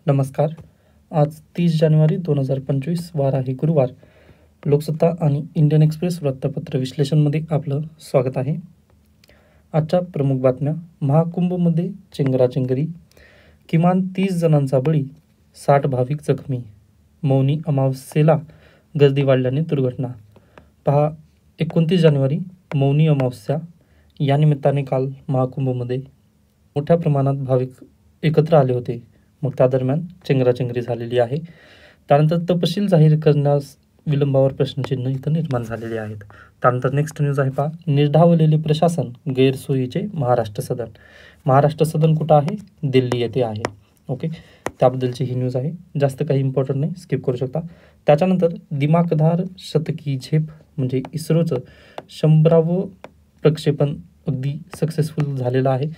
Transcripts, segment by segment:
नमस्कार. आज 30 जानेवारी 2025 वार आहे गुरुवार. लोकसत्ता आणि इंडियन एक्सप्रेस वृत्तपत्र विश्लेषणमध्ये आपलं स्वागत आहे. आजच्या प्रमुख बातम्या. महाकुंभमध्ये चेंगराचेंगरी, किमान 30 जणांचा बळी, 60 भाविक जखमी. मौनी अमावस्येला गर्दी वाढल्याने दुर्घटना. पहा, 29 जानेवारी मौनी अमावस्या. या निमित्ताने काल महाकुंभमध्ये मोठ्या प्रमाणात भाविक एकत्र आले होते. मग त्या दरम्यान चेंगराचेंगरी झालेली आहे. त्यानंतर तपशील जाहीर करण्यास विलंबावर प्रश्नचिन्ह इथं निर्माण झालेले आहेत. त्यानंतर नेक्स्ट न्यूज आहे पहा, निर्ढावलेले प्रशासन, गैरसोयीचे महाराष्ट्र सदन. महाराष्ट्र सदन कुठं आहे? दिल्ली येथे आहे. ओके, त्याबद्दलची ही न्यूज आहे. जास्त काही इम्पॉर्टंट नाही, स्किप करू शकता. त्याच्यानंतर दिमाखदार शतकी झेप म्हणजे इस्रोचं 100वे प्रक्षेपण अगदी सक्सेसफुल झालेलं आहे.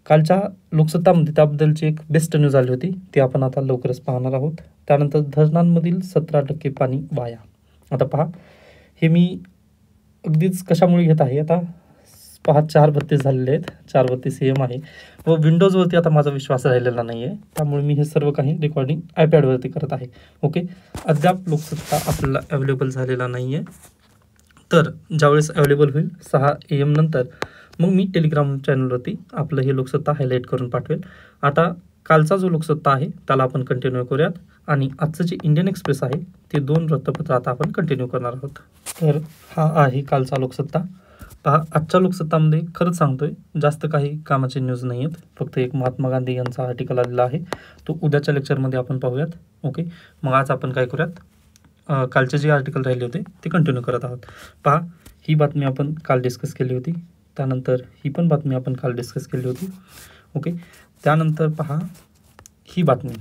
कालच्या लोकसत्तामध्ये त्याबद्दलची एक बेस्ट न्यूज आली होती, ती आपण आता लवकरच पाहणार आहोत. त्यानंतर धरणांमधील 17% पाणी वाया. आता पहा, हे मी अगदीच कशामुळे घेत आहे. आता पहा, 432 झालेले आहेत, 432 CM आहे व विंडोजवरती आता माझा विश्वास राहिलेला नाही आहे. त्यामुळे मी हे सर्व काही रेकॉर्डिंग आयपॅडवरती करत आहे. ओके, अद्याप लोकसत्ता आपल्याला अवेलेबल झालेला नाही आहे. तर ज्यावेळेस अवेलेबल होईल 6 AM नंतर मग मी टेलिग्राम चॅनलवरती आपलं हे लोकसत्ता हायलाईट करून पाठवेल. आता कालचा जो लोकसत्ता आहे त्याला आपण कंटिन्यू करूयात आणि आजचं जे इंडियन एक्सप्रेस आहे ते 2 वृत्तपत्र आता आपण कंटिन्यू करणार आहोत. तर हा आहे कालचा लोकसत्ता. पहा, आजच्या लोकसत्तामध्ये खरंच सांगतोय जास्त काही कामाचे न्यूज नाही आहेत. फक्त एक महात्मा गांधी यांचा आर्टिकल आलेला आहे, तो उद्याच्या लेक्चरमध्ये आपण पाहूयात. ओके, मग आज आपण काय करूयात, कालचे जे आर्टिकल राहिले होते ते कंटिन्यू करत आहोत. पहा, ही बातमी आपण काल डिस्कस केली होती. त्यानंतर ही पण बातमी आपण काल डिस्कस केली होती. ओके, त्यानंतर पहा ही बातमी,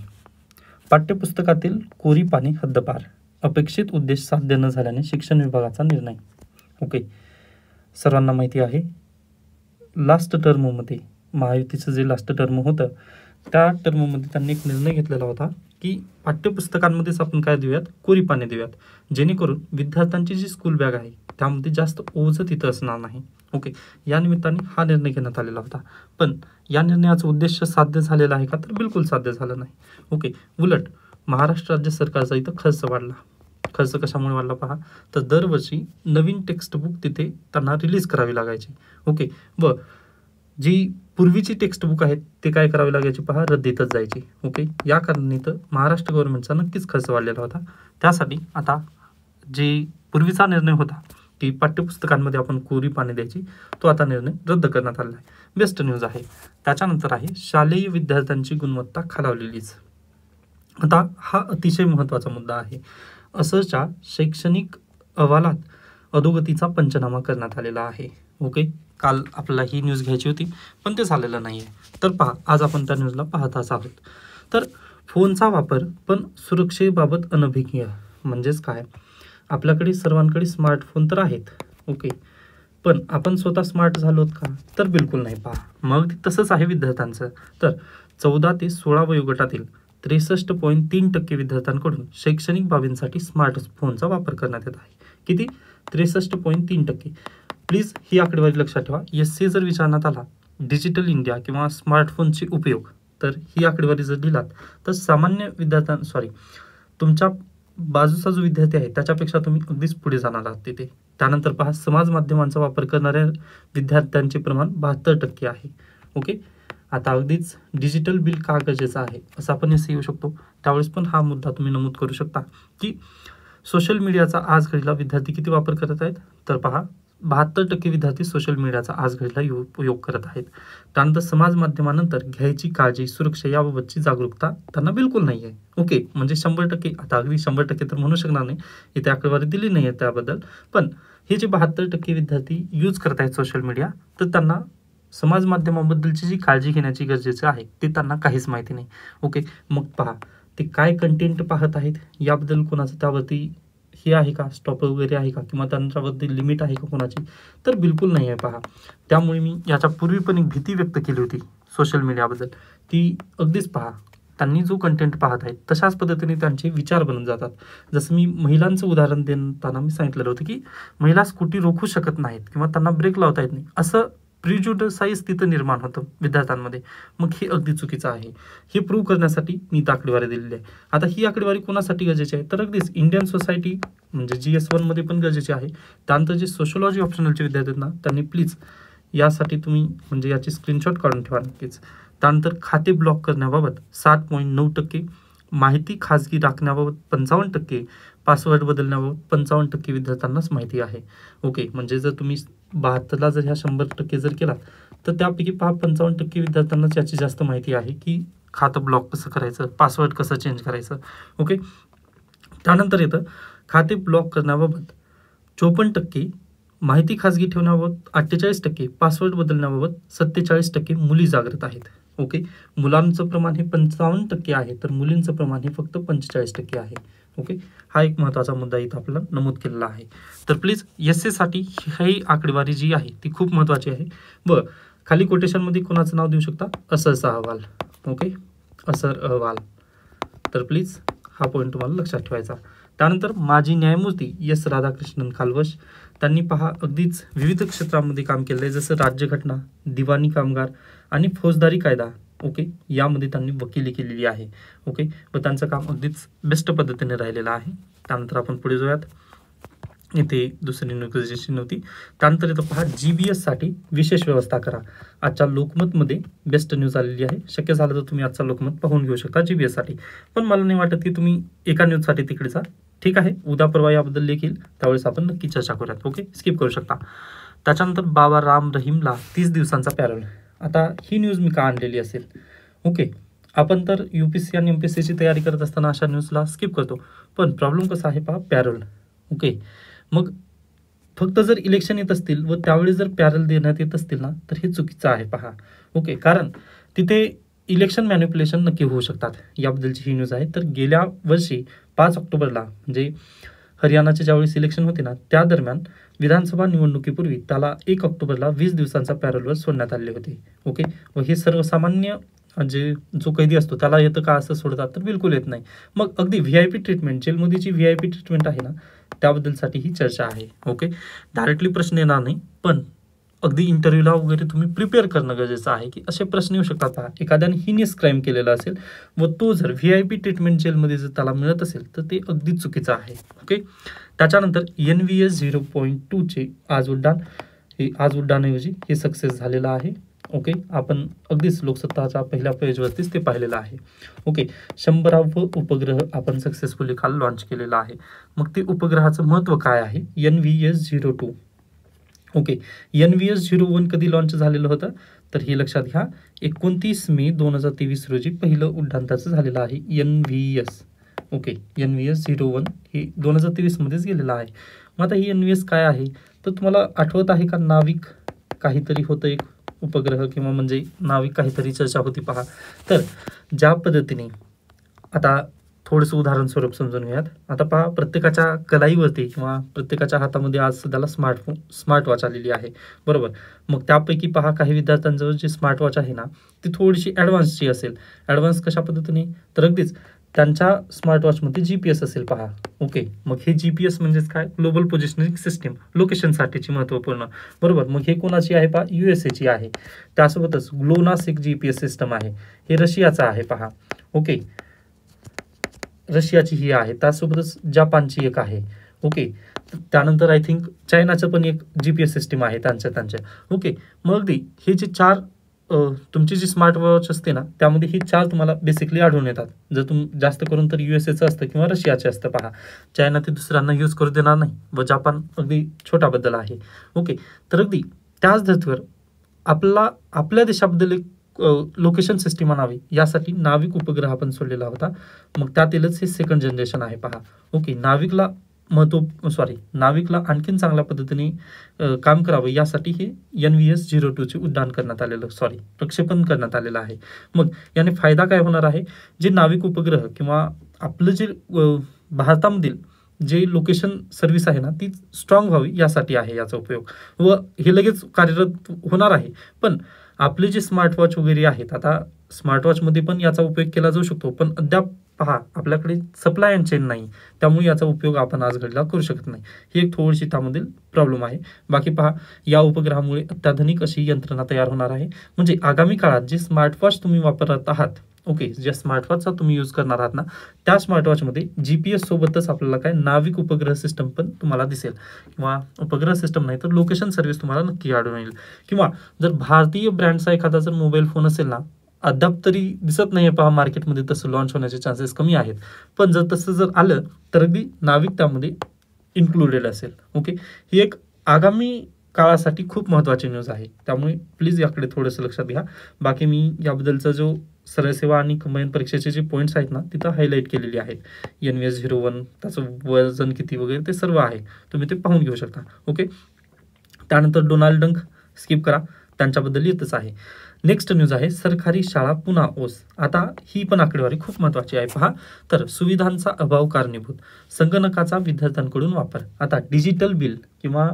पाठ्यपुस्तकातील कोरी पाने हद्दपार, अपेक्षित उद्देश साध्य न झाल्याने शिक्षण विभागाचा निर्णय. ओके, सर्वांना माहिती आहे लास्ट टर्ममध्ये महायुतीचं जे लास्ट टर्म होतं त्या टर्ममध्ये त्यांनी एक निर्णय घेतलेला होता की पाठ्यपुस्तकांमध्येच आपण काय देऊयात, कोरी पाने देऊयात, जेणेकरून विद्यार्थ्यांची जी स्कूल बॅग आहे त्यामध्ये जास्त ओझं तिथं असणार नाही. ओके, या निमित्ताने हा निर्णय घेण्यात आलेला होता. पण या निर्णयाचा उद्देश साध्य झालेला आहे का? तर बिलकुल साध्य झालं नाही. ओके, उलट महाराष्ट्र राज्य सरकारचा इथं खर्च वाढला. खर्च कशामुळे वाढला पहा, तर दरवर्षी नवीन टेक्स्टबुक तिथे त्यांना रिलीज करावी लागायची. ओके, व जी पूर्वीची टेक्स्टबुक आहेत ते काय करावी लागायची पहा, रद्दीतच जायची. ओके, या कारणाने तर महाराष्ट्र गव्हर्नमेंटचा नक्कीच खर्च वाढलेला होता. त्यासाठी आता जे पूर्वीचा निर्णय होता की पाठ्यपुस्तकांमध्ये आपण कोरी पाने द्यायची, तो आता निर्णय रद्द करण्यात आलेला आहे. बेस्ट न्यूज आहे. त्याच्यानंतर आहे शालेय विद्यार्थ्यांची गुणवत्ता खालावलेलीच. आता हा अतिशय महत्त्वाचा मुद्दा आहे. असंच्या शैक्षणिक अहवालात अधोगतीचा पंचनामा करण्यात आलेला आहे. ओके, काल आपल्याला ही न्यूज घ्यायची होती पण ते झालेलं नाही आहे. तर पहा, आज आपण त्या न्यूजला पाहताच आहोत. तर फोनचा वापर पण सुरक्षेबाबत अनभिज्ञ म्हणजेच काय, आपल्याकडे सर्वांकडे स्मार्टफोन तर आहेत. ओके, पण आपण स्वतः स्मार्ट झालोत का? तर बिलकुल नाही. पहा, मग तसंच आहे विद्यार्थ्यांचं. तर 14 ते 16 वयोगटातील 63.3% विद्यार्थ्यांकडून शैक्षणिक बाबींसाठी स्मार्टफोनचा वापर करण्यात येत आहे. किती? 63.3%. प्लीज ही आकडेवारी लक्षात ठेवा. SC जर विचारण्यात आला डिजिटल इंडिया किंवा स्मार्टफोनचे उपयोग, तर ही आकडेवारी जर दिलात तर सामान्य तुमच्या बाजूचा जो विद्यार्थी आहे त्याच्यापेक्षा तुम्ही अगदीच पुढे जाणार आहात तिथे. त्यानंतर पहा, समाज माध्यमांचा वापर करणाऱ्या विद्यार्थ्यांचे प्रमाण 72% आहे. ओके, आता अगदीच डिजिटल बिल का गरजेचं आहे असं आपण येऊ शकतो. त्यावेळेस पण हा मुद्दा तुम्ही नमूद करू शकता की सोशल मीडियाचा आज घडीला विद्यार्थी किती वापर करत आहेत. तर पहा, 72% विद्यार्थी सोशल मीडियाचा आज घडीला उपयोग करत आहेत. त्यानंतर समाज माध्यमानंतर घ्यायची काळजी, सुरक्षा याबाबतची जागरूकता त्यांना बिलकुल नाही आहे. ओके, म्हणजे 100%, आता अगदी 100% तर म्हणू शकणार नाही, इथे आकडेवारी दिली नाही आहे त्याबद्दल. पण हे जे 72% विद्यार्थी यूज करत आहेत सोशल मीडिया, तर त्यांना समाज माध्यमाबद्दलची जी काळजी घेण्याची गरजेचं आहे ते त्यांना काहीच माहिती नाही. ओके, मग पहा, ते काय कंटेंट पाहत आहेत याबद्दल कोणाचं त्यावरती हे आहे का, स्टॉप वगैरे आहे का, किंवा त्यांच्याबद्दल लिमिट आहे का कोणाची? तर बिलकुल नाही आहे. पहा, त्यामुळे मी याच्या पूर्वी पण एक भीती व्यक्त केली होती सोशल मीडियाबद्दल. ती अगदीच पहा, त्यांनी जो कंटेंट पाहत आहेत तशाच पद्धतीने त्यांचे विचार बनून जातात. जसं मी महिलांचं उदाहरण देताना मी सांगितलेलं होतं की महिला स्कूटी रोखू शकत नाहीत किंवा त्यांना ब्रेक लावता येत नाही, असं प्रिजुडिसाइज तिथं निर्माण होतं विद्यार्थ्यांमध्ये. मग हे अगदी चुकीचं आहे. हे प्रूव्ह करण्यासाठी मी इथं आकडेवारी दिलेली आहे. आता ही आकडेवारी कोणासाठी गरजेची आहे, तर अगदीच इंडियन सोसायटी म्हणजे GS1 मध्ये पण गरजेची आहे. त्यानंतर जे सोशोलॉजी ऑप्शनलचे विद्यार्थी आहेत ना, त्यांनी प्लीज यासाठी तुम्ही म्हणजे याची स्क्रीनशॉट काढून ठेवा नक्कीच. त्यानंतर खाते ब्लॉक करण्याबाबत 60.9%, माहिती खाजगी राखण्याबाबत 55%, पासवर्ड बदलण्याबाबत 55% विद्यार्थ्यांनाच माहिती आहे. ओके, म्हणजे जर तुम्ही 72ला जर ह्या 100% जर केला तर त्यापैकी 55% विद्यार्थ्यांनाच याची जास्त माहिती आहे की खातं ब्लॉक कसं करायचं, पासवर्ड कसं चेंज करायचं. ओके, त्यानंतर येतं खाते ब्लॉक करण्याबाबत 54%, माहिती खाजगी ठेवण्याबाबत 48%, पासवर्ड बदलण्याबाबत 47% मुली जागृत आहेत. ओके, मुलांचं प्रमाण हे 55% आहे, तर मुलींचं प्रमाण हे फक्त 45% आहे. ओके, हा एक महत्त्वाचा मुद्दा इथं आपल्याला नमूद केलेला आहे. तर प्लीज SA साठी ही आकडेवारी जी आहे ती खूप महत्त्वाची आहे. व खाली कोटेशनमध्ये कोणाचं नाव देऊ शकता, असरचा अहवाल. ओके, असर अहवाल. तर प्लीज हा पॉईंट तुम्हाला लक्षात ठेवायचा. त्यानंतर माजी न्यायमूर्ती S राधाकृष्णन खालवश, त्यांनी पहा अगदीच विविध क्षेत्रामध्ये काम केलं आहे, जसं राज्यघटना, दिवाणी कामगार आणि फौजदारी कायदा. ओके, यामध्ये त्यांनी वकिली केलेली आहे. ओके, व त्यांचं काम अगदीच बेस्ट पद्धतीने राहिलेलं आहे. त्यानंतर आपण पुढे जाऊयात. इथे दुसरी न्यूज गरजेची नव्हती. त्यानंतर इथं पहा GBS साठी विशेष व्यवस्था करा. आजच्या लोकमतमध्ये बेस्ट न्यूज आलेली आहे. शक्य झालं तर तुम्ही आजचा लोकमत पाहून घेऊ शकता GBS साठी. पण मला नाही वाटत की तुम्ही एका न्यूजसाठी तिकडे जा. ठीक आहे, उद्या परवा याबद्दल देखील त्यावेळेस आपण नक्की चर्चा करूयात. ओके, स्किप करू शकता. त्याच्यानंतर बाबा राम रहीमला 30 दिवसांचा पॅरोल. आता ही न्यूज मी का आणलेली असेल, ओके, आपण तर UPSC आणि MPSCची तयारी करत असताना अशा न्यूजला स्किप करतो. पण प्रॉब्लेम कसा आहे पहा, पॅरोल. ओके, मग फक्त जर इलेक्शन येत असतील व त्यावेळी जर पॅरोल देण्यात येत असतील ना, तर हे चुकीचं आहे पहा. ओके, कारण तिथे इलेक्शन मॅनिप्युलेशन नक्की होऊ शकतात. याबद्दलची ही न्यूज आहे. तर गेल्या वर्षी 5 ऑक्टोबरला म्हणजे हरियाणाचे ज्यावेळी सिलेक्शन होते ना, त्या दरम्यान विधानसभा निवडणुकीपूर्वी त्याला 1 ऑक्टोबरला 20 दिवसांचा पॅरोलवर सोडण्यात आले होते. ओके, व हे सर्वसामान्य जे जो कैदी असतो त्याला येतं का असं सोडतात, तर बिलकुल येत नाही. मग अगदी VIP ट्रीटमेंट, जेलमध्ये जी VIP ट्रीटमेंट आहे ना, त्याबद्दलसाठी ही चर्चा आहे. ओके, डायरेक्टली प्रश्न येणार नाही, पण अगदी इंटरव्ह्यूला वगैरे तुम्ही प्रिपेअर करणं गरजेचं आहे की असे प्रश्न येऊ शकतात. एखाद्याने हिनियस क्राईम केलेला असेल व तो जर VIP ट्रीटमेंट जेलमध्ये जर त्याला मिळत असेल तर ते अगदी चुकीचं आहे. ओके, त्याच्यानंतर NVS 0.2चे आज उड्डाणऐवजी हे सक्सेस झालेलं आहे. ओके, आपण अगदीच लोकसत्ताच्या पहिल्या पेजवरतीच ते पाहिलेलं आहे. ओके, 100वा उपग्रह आपण सक्सेसफुली काल लॉन्च केलेला आहे. मग ते उपग्रहाचं महत्त्व काय आहे, NVS 02. ओके, NVS 01 कधी लॉन्च झालेलं होतं, तर हे लक्षात घ्या, 29 मे 2023 रोजी पहिलं उड्डाण त्याचं झालेलं आहे NVS. ओके, NVS 01 हे 2023 मध्येच गेलेलं आहे. मग आता ही NVS काय आहे, तर तुम्हाला आठवत आहे का, नाविक काहीतरी होतं, एक उपग्रह किंवा म्हणजे नाविक काहीतरी चर्चा होती पहा. तर ज्या पद्धतीने आता थोडंसं उदाहरण स्वरूप समजून घेऊयात. आता पहा, प्रत्येकाच्या कलाईवरती किंवा प्रत्येकाच्या हातामध्ये आज सध्याला स्मार्ट वॉच आलेली आहे, बरोबर. मग त्यापैकी पहा काही विद्यार्थ्यांजवळ जी स्मार्ट वॉच आहे ना, ती थोडीशी ॲडव्हान्सची असेल. ॲडव्हान्स कशा पद्धतीने, तर अगदीच त्यांच्या स्मार्ट वॉचमध्ये GPS असेल पहा. ओके, मग हे GPS म्हणजेच काय, ग्लोबल पोझिशनिंग सिस्टीम, लोकेशनसाठीची महत्त्वपूर्ण, बरोबर. मग हे कोणाची आहे पहा, USAची आहे. त्यासोबतच ग्लोनास एक GPS सिस्टम आहे, हे रशियाचं आहे पहा. ओके, रशियाची ही आहे. त्यासोबतच जपानची एक आहे. ओके, त्यानंतर आय थिंक चायनाचं पण एक GPS सिस्टीम आहे त्यांच्या. ओके, मग अगदी हे जे 4 तुमची जी स्मार्ट वॉच असते ना, त्यामध्ये ही 4 तुम्हाला बेसिकली आढळून येतात. जर जास्त करून तर USAचं असतं किंवा रशियाचे असतं पहा. चायना ते दुसऱ्यांना यूज करू देणार नाही व जपान अगदी छोटा बद्दल आहे. ओके, तर अगदी त्याच धर्तीवर आपल्या देशाबद्दल एक लोकेशन सिस्टीम आणावी यासाठी नाविक उपग्रह आपण सोडलेला होता. मग त्यातीलच हे 2nd जनरेशन आहे पहा. ओके, नाविकला आणखीन चांगल्या पद्धतीने काम करावं यासाठी हे NVS 02चे प्रक्षेपण करण्यात आलेलं आहे. मग याने फायदा काय होणार आहे, जे नाविक उपग्रह किंवा आपलं जे भारतामधील जे लोकेशन सर्व्हिस आहे ना, ती स्ट्रॉंग व्हावी यासाठी आहे याचा उपयोग. व हे लगेच कार्यरत होणार आहे. पण आपले जे स्मार्ट वॉच वगैरे आहेत, आता स्मार्टवॉचमध्ये पण याचा उपयोग केला जाऊ शकतो, पण अद्याप पहा आपल्याकडे सप्लाय अँड चेन नाही, त्यामुळे याचा उपयोग आपण आज घडीला करू शकत नाही. ही एक थोडीशी त्यामधील प्रॉब्लेम आहे. बाकी पहा या उपग्रहामुळे अत्याधुनिक अशी यंत्रणा तयार होणार आहे. म्हणजे आगामी काळात जे स्मार्टवॉच तुम्ही वापरत आहात, ओके, ज्या स्मार्टवॉचचा तुम्ही यूज करणार आहात ना, त्या स्मार्टवॉचमध्ये GPS सोबतच आपल्याला काय नाविक उपग्रह सिस्टम पण तुम्हाला दिसेल, किंवा उपग्रह सिस्टम नाही तर लोकेशन सर्व्हिस तुम्हाला नक्की आढळून येईल. किंवा जर भारतीय ब्रँडचा एखादा जर मोबाईल फोन असेल ना, अद्याप तरी दिसत नाहीये पहा मार्केटमध्ये, तसं लॉन्च होण्याचे चान्सेस कमी आहेत, पण जर तसं जर आलं तर अगदी नाविक त्यामध्ये इन्क्लुडेड असेल. ओके, ही एक आगामी काळासाठी खूप महत्त्वाची न्यूज आहे, त्यामुळे प्लीज याकडे थोडंसं लक्षात घ्या. बाकी मी याबद्दलचा जो सरळ सेवा आणि कंबाईन परीक्षेचे जे पॉईंट्स आहेत ना, तिथं हायलाईट केलेली आहेत. NVS01 त्याचं वजन किती वगैरे ते सर्व आहे, तुम्ही ते पाहून घेऊ शकता. ओके, त्यानंतर डोनाल्ड डंक स्किप करा, त्यांच्याबद्दल येतच आहे. नेक्स्ट न्यूज आहे सरकारी शाळा पुन्हा ओस. आता ही पण आकडेवारी खूप महत्त्वाची आहे पहा. तर सुविधांचा अभाव कारणीभूत, संगणकाचा विद्यार्थ्यांकडून वापर. आता डिजिटल बिल किंवा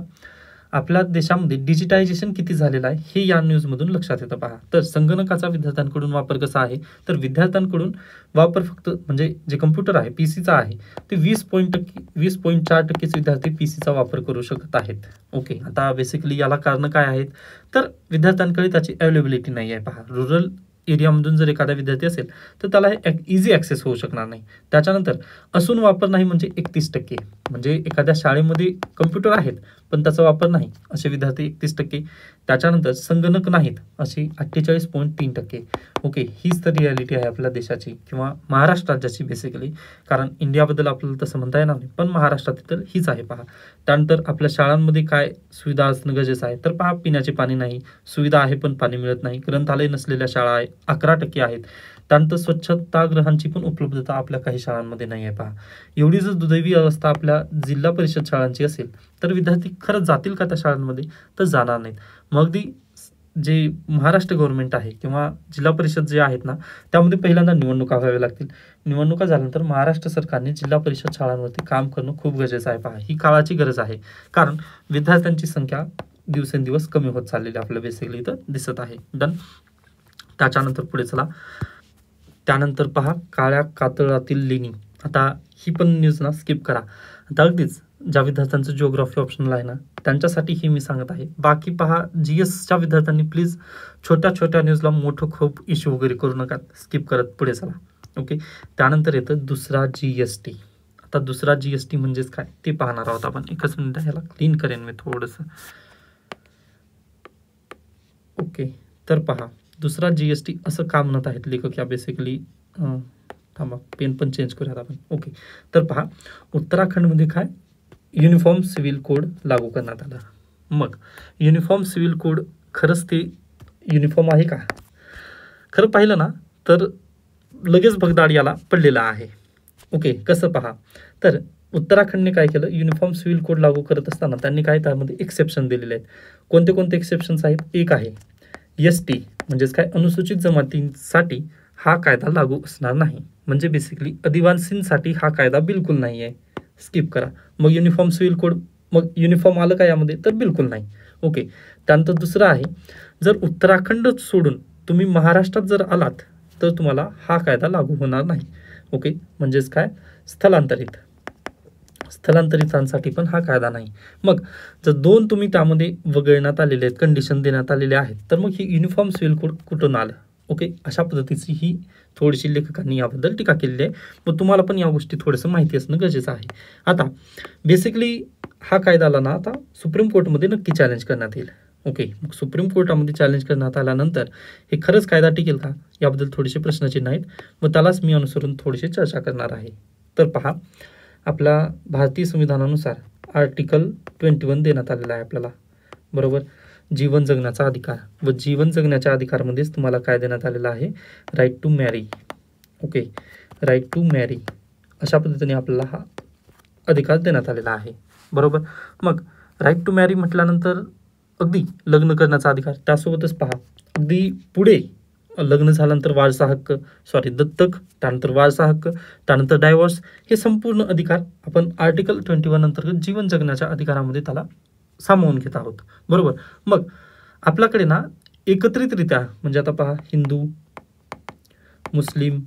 आपल्या देशामध्ये डिजिटायझेशन किती झालेलं आहे हे या न्यूजमधून लक्षात येतं पहा. तर संगणकाचा विद्यार्थ्यांकडून वापर कसा आहे, तर विद्यार्थ्यांकडून वापर फक्त म्हणजे जे कम्प्युटर आहे PCचा आहे ते 20.4% विद्यार्थी PCचा वापर करू शकत आहेत. ओके, आता बेसिकली याला कारण काय आहेत, तर विद्यार्थ्यांकडे त्याची अवेलेबिलिटी नाही आहे पहा. रूरल एरियामधून जर एखादा विद्यार्थी असेल तर त्याला हे इझी ॲक्सेस होऊ शकणार नाही. त्याच्यानंतर असून वापर नाही म्हणजे 31%, म्हणजे एखाद्या शाळेमध्ये कम्प्युटर आहेत पण त्याचा वापर नाही असे विद्यार्थी 31%. त्याच्यानंतर संगणक नाहीत असे 48.3%. ओके, हीच तर रियालिटी आहे आपल्या देशाची किंवा महाराष्ट्र राज्याची बेसिकली, कारण इंडियाबद्दल आपल्याला तसं म्हणता येणार नाही, पण महाराष्ट्रात हीच आहे पहा. त्यानंतर आपल्या शाळांमध्ये काय सुविधा असणं गरजेचं आहे, तर पहा पिण्याचे पाणी नाही, सुविधा आहे पण पाणी मिळत नाही. ग्रंथालय नसलेल्या शाळा आहे 11% आहेत. त्यानंतर स्वच्छतागृहांची पण उपलब्धता आपल्या काही शाळांमध्ये नाही आहे पहा. एवढी जर दुर्दैवी अवस्था आपल्या जिल्हा परिषद शाळांची असेल तर विद्यार्थी खरंच जातील का त्या शाळांमध्ये, तर जाणार नाहीत. मग अगदी जे महाराष्ट्र गव्हर्नमेंट आहे किंवा जिल्हा परिषद जे आहेत ना, त्यामध्ये पहिल्यांदा निवडणुका व्हाव्या लागतील. निवडणुका झाल्यानंतर महाराष्ट्र सरकारने जिल्हा परिषद शाळांवरती काम करणं खूप गरजेचं आहे पहा. ही काळाची गरज आहे, कारण विद्यार्थ्यांची संख्या दिवसेंदिवस कमी होत चाललेली आपल्याला बेसिकली इथं दिसत आहे. डन. त्याच्यानंतर पुढे चला. त्यानंतर पहा काळ्या कातळातील लेणी. आता ही पण न्यूज ना स्किप करा. आता अगदीच ज्या विद्यार्थ्यांचं जिओग्राफी ऑप्शनल आहे ना, त्यांच्यासाठी ही मी सांगत आहे. बाकी पहा GSच्या विद्यार्थ्यांनी प्लीज छोट्या छोट्या न्यूजला मोठं खूप इश्यू वगैरे करू नका, स्किप करत पुढे चला. ओके, त्यानंतर येतं दुसरा GST. आता दुसरा GST म्हणजेच काय ते पाहणार आहोत आपण. एकच मिनिट, ह्याला क्लीन करेन मी थोडंसं. ओके, तर पहा दुसरा GST असं का म्हणत आहेत लेखक या बेसिकली, थांबा पेन पण चेंज करूयात आपण. ओके, तर पहा उत्तराखंडमध्ये काय युनिफॉर्म सिव्हिल कोड लागू करण्यात आला. मग युनिफॉर्म सिव्हिल कोड खरंच ते युनिफॉर्म आहे का? खरं पाहिलं ना तर लगेच भगदाड याला पडलेला आहे. ओके, कसं पहा, तर उत्तराखंडने काय केलं, युनिफॉर्म सिव्हिल कोड लागू करत असताना त्यांनी काय त्यामध्ये एक्सेप्शन दिलेले आहेत. कोणते कोणते एक्सेप्शन्स आहेत? एक आहे ST म्हणजेच काय अनुसूचित जमातींसाठी हा कायदा लागू असणार नाही, म्हणजे बेसिकली आदिवासींसाठी हा कायदा बिलकुल नाही आहे. स्किप करा. मग युनिफॉर्म सिव्हिल कोड, मग युनिफॉर्म आलं का यामध्ये, तर बिलकुल नाही. ओके, त्यानंतर दुसरं आहे जर उत्तराखंड सोडून तुम्ही महाराष्ट्रात जर आलात तर तुम्हाला हा कायदा लागू होणार नाही. ओके, म्हणजेच काय स्थलांतरितांसाठी पण हा कायदा नाही. मग जर दोन तुम्ही त्यामध्ये वगळण्यात आलेले आहेत, कंडिशन देण्यात आलेले आहेत, तर मग ही युनिफॉर्म सिव्हिल कोड कुठून आलं? ओके, अशा पद्धतीची ही थोडीशी लेखकांनी याबद्दल टीका केलेली आहे. मग तुम्हाला पण या गोष्टी थोडंसं माहिती असणं गरजेचं आहे. आता बेसिकली हा कायदाला ना आता सुप्रीम कोर्टमध्ये नक्की चॅलेंज करण्यात येईल. ओके, मग सुप्रीम कोर्टामध्ये चॅलेंज करण्यात आल्यानंतर हे खरंच कायदा टिकेल का याबद्दल थोडेसे प्रश्नचिन्ह आहेत. मग त्यालाच मी अनुसरून थोडीशी चर्चा करणार आहे. तर पहा आपल्या भारतीय संविधानानुसार आर्टिकल 21 देण्यात आलेला आहे आपल्याला, बरोबर. जीवन जगण्याचा अधिकार, व जीवन जगण्याच्या अधिकारमध्येच तुम्हाला काय देण्यात आलेलं आहे, right to marry. Okay, right to marry अशा पद्धतीने आपल्याला हा अधिकार देण्यात आलेला आहे, बरोबर. मग राईट टू मॅरी म्हटल्यानंतर अगदी लग्न करण्याचा अधिकार, त्यासोबतच पहा अगदी पुढे लग्न झाल्यानंतर वारसा हक्क, दत्तक, त्यानंतर वारसा हक्क, त्यानंतर डायव्होर्स, हे संपूर्ण अधिकार आपण आर्टिकल 21 अंतर्गत जीवन जगण्याच्या अधिकारामध्ये त्याला सामावून घेत आहोत, बरोबर. मग आपल्याकडे ना एकत्रितरित्या म्हणजे आता पहा हिंदू, मुस्लिम,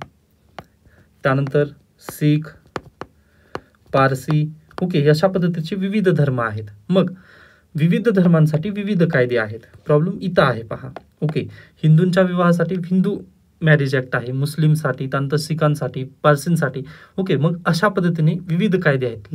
त्यानंतर सिख, पारसी, ओके, अशा पद्धतीचे विविध धर्म आहेत. मग विविध धर्मांसाठी विविध कायदे आहेत. प्रॉब्लेम इथं आहे पहा. ओके, हिंदूंच्या विवाहासाठी हिंदू मॅरेज ॲक्ट आहे, मुस्लिमसाठी, त्यानंतर सिखांसाठी, पारसींसाठी. ओके, मग अशा पद्धतीने विविध कायदे आहेत.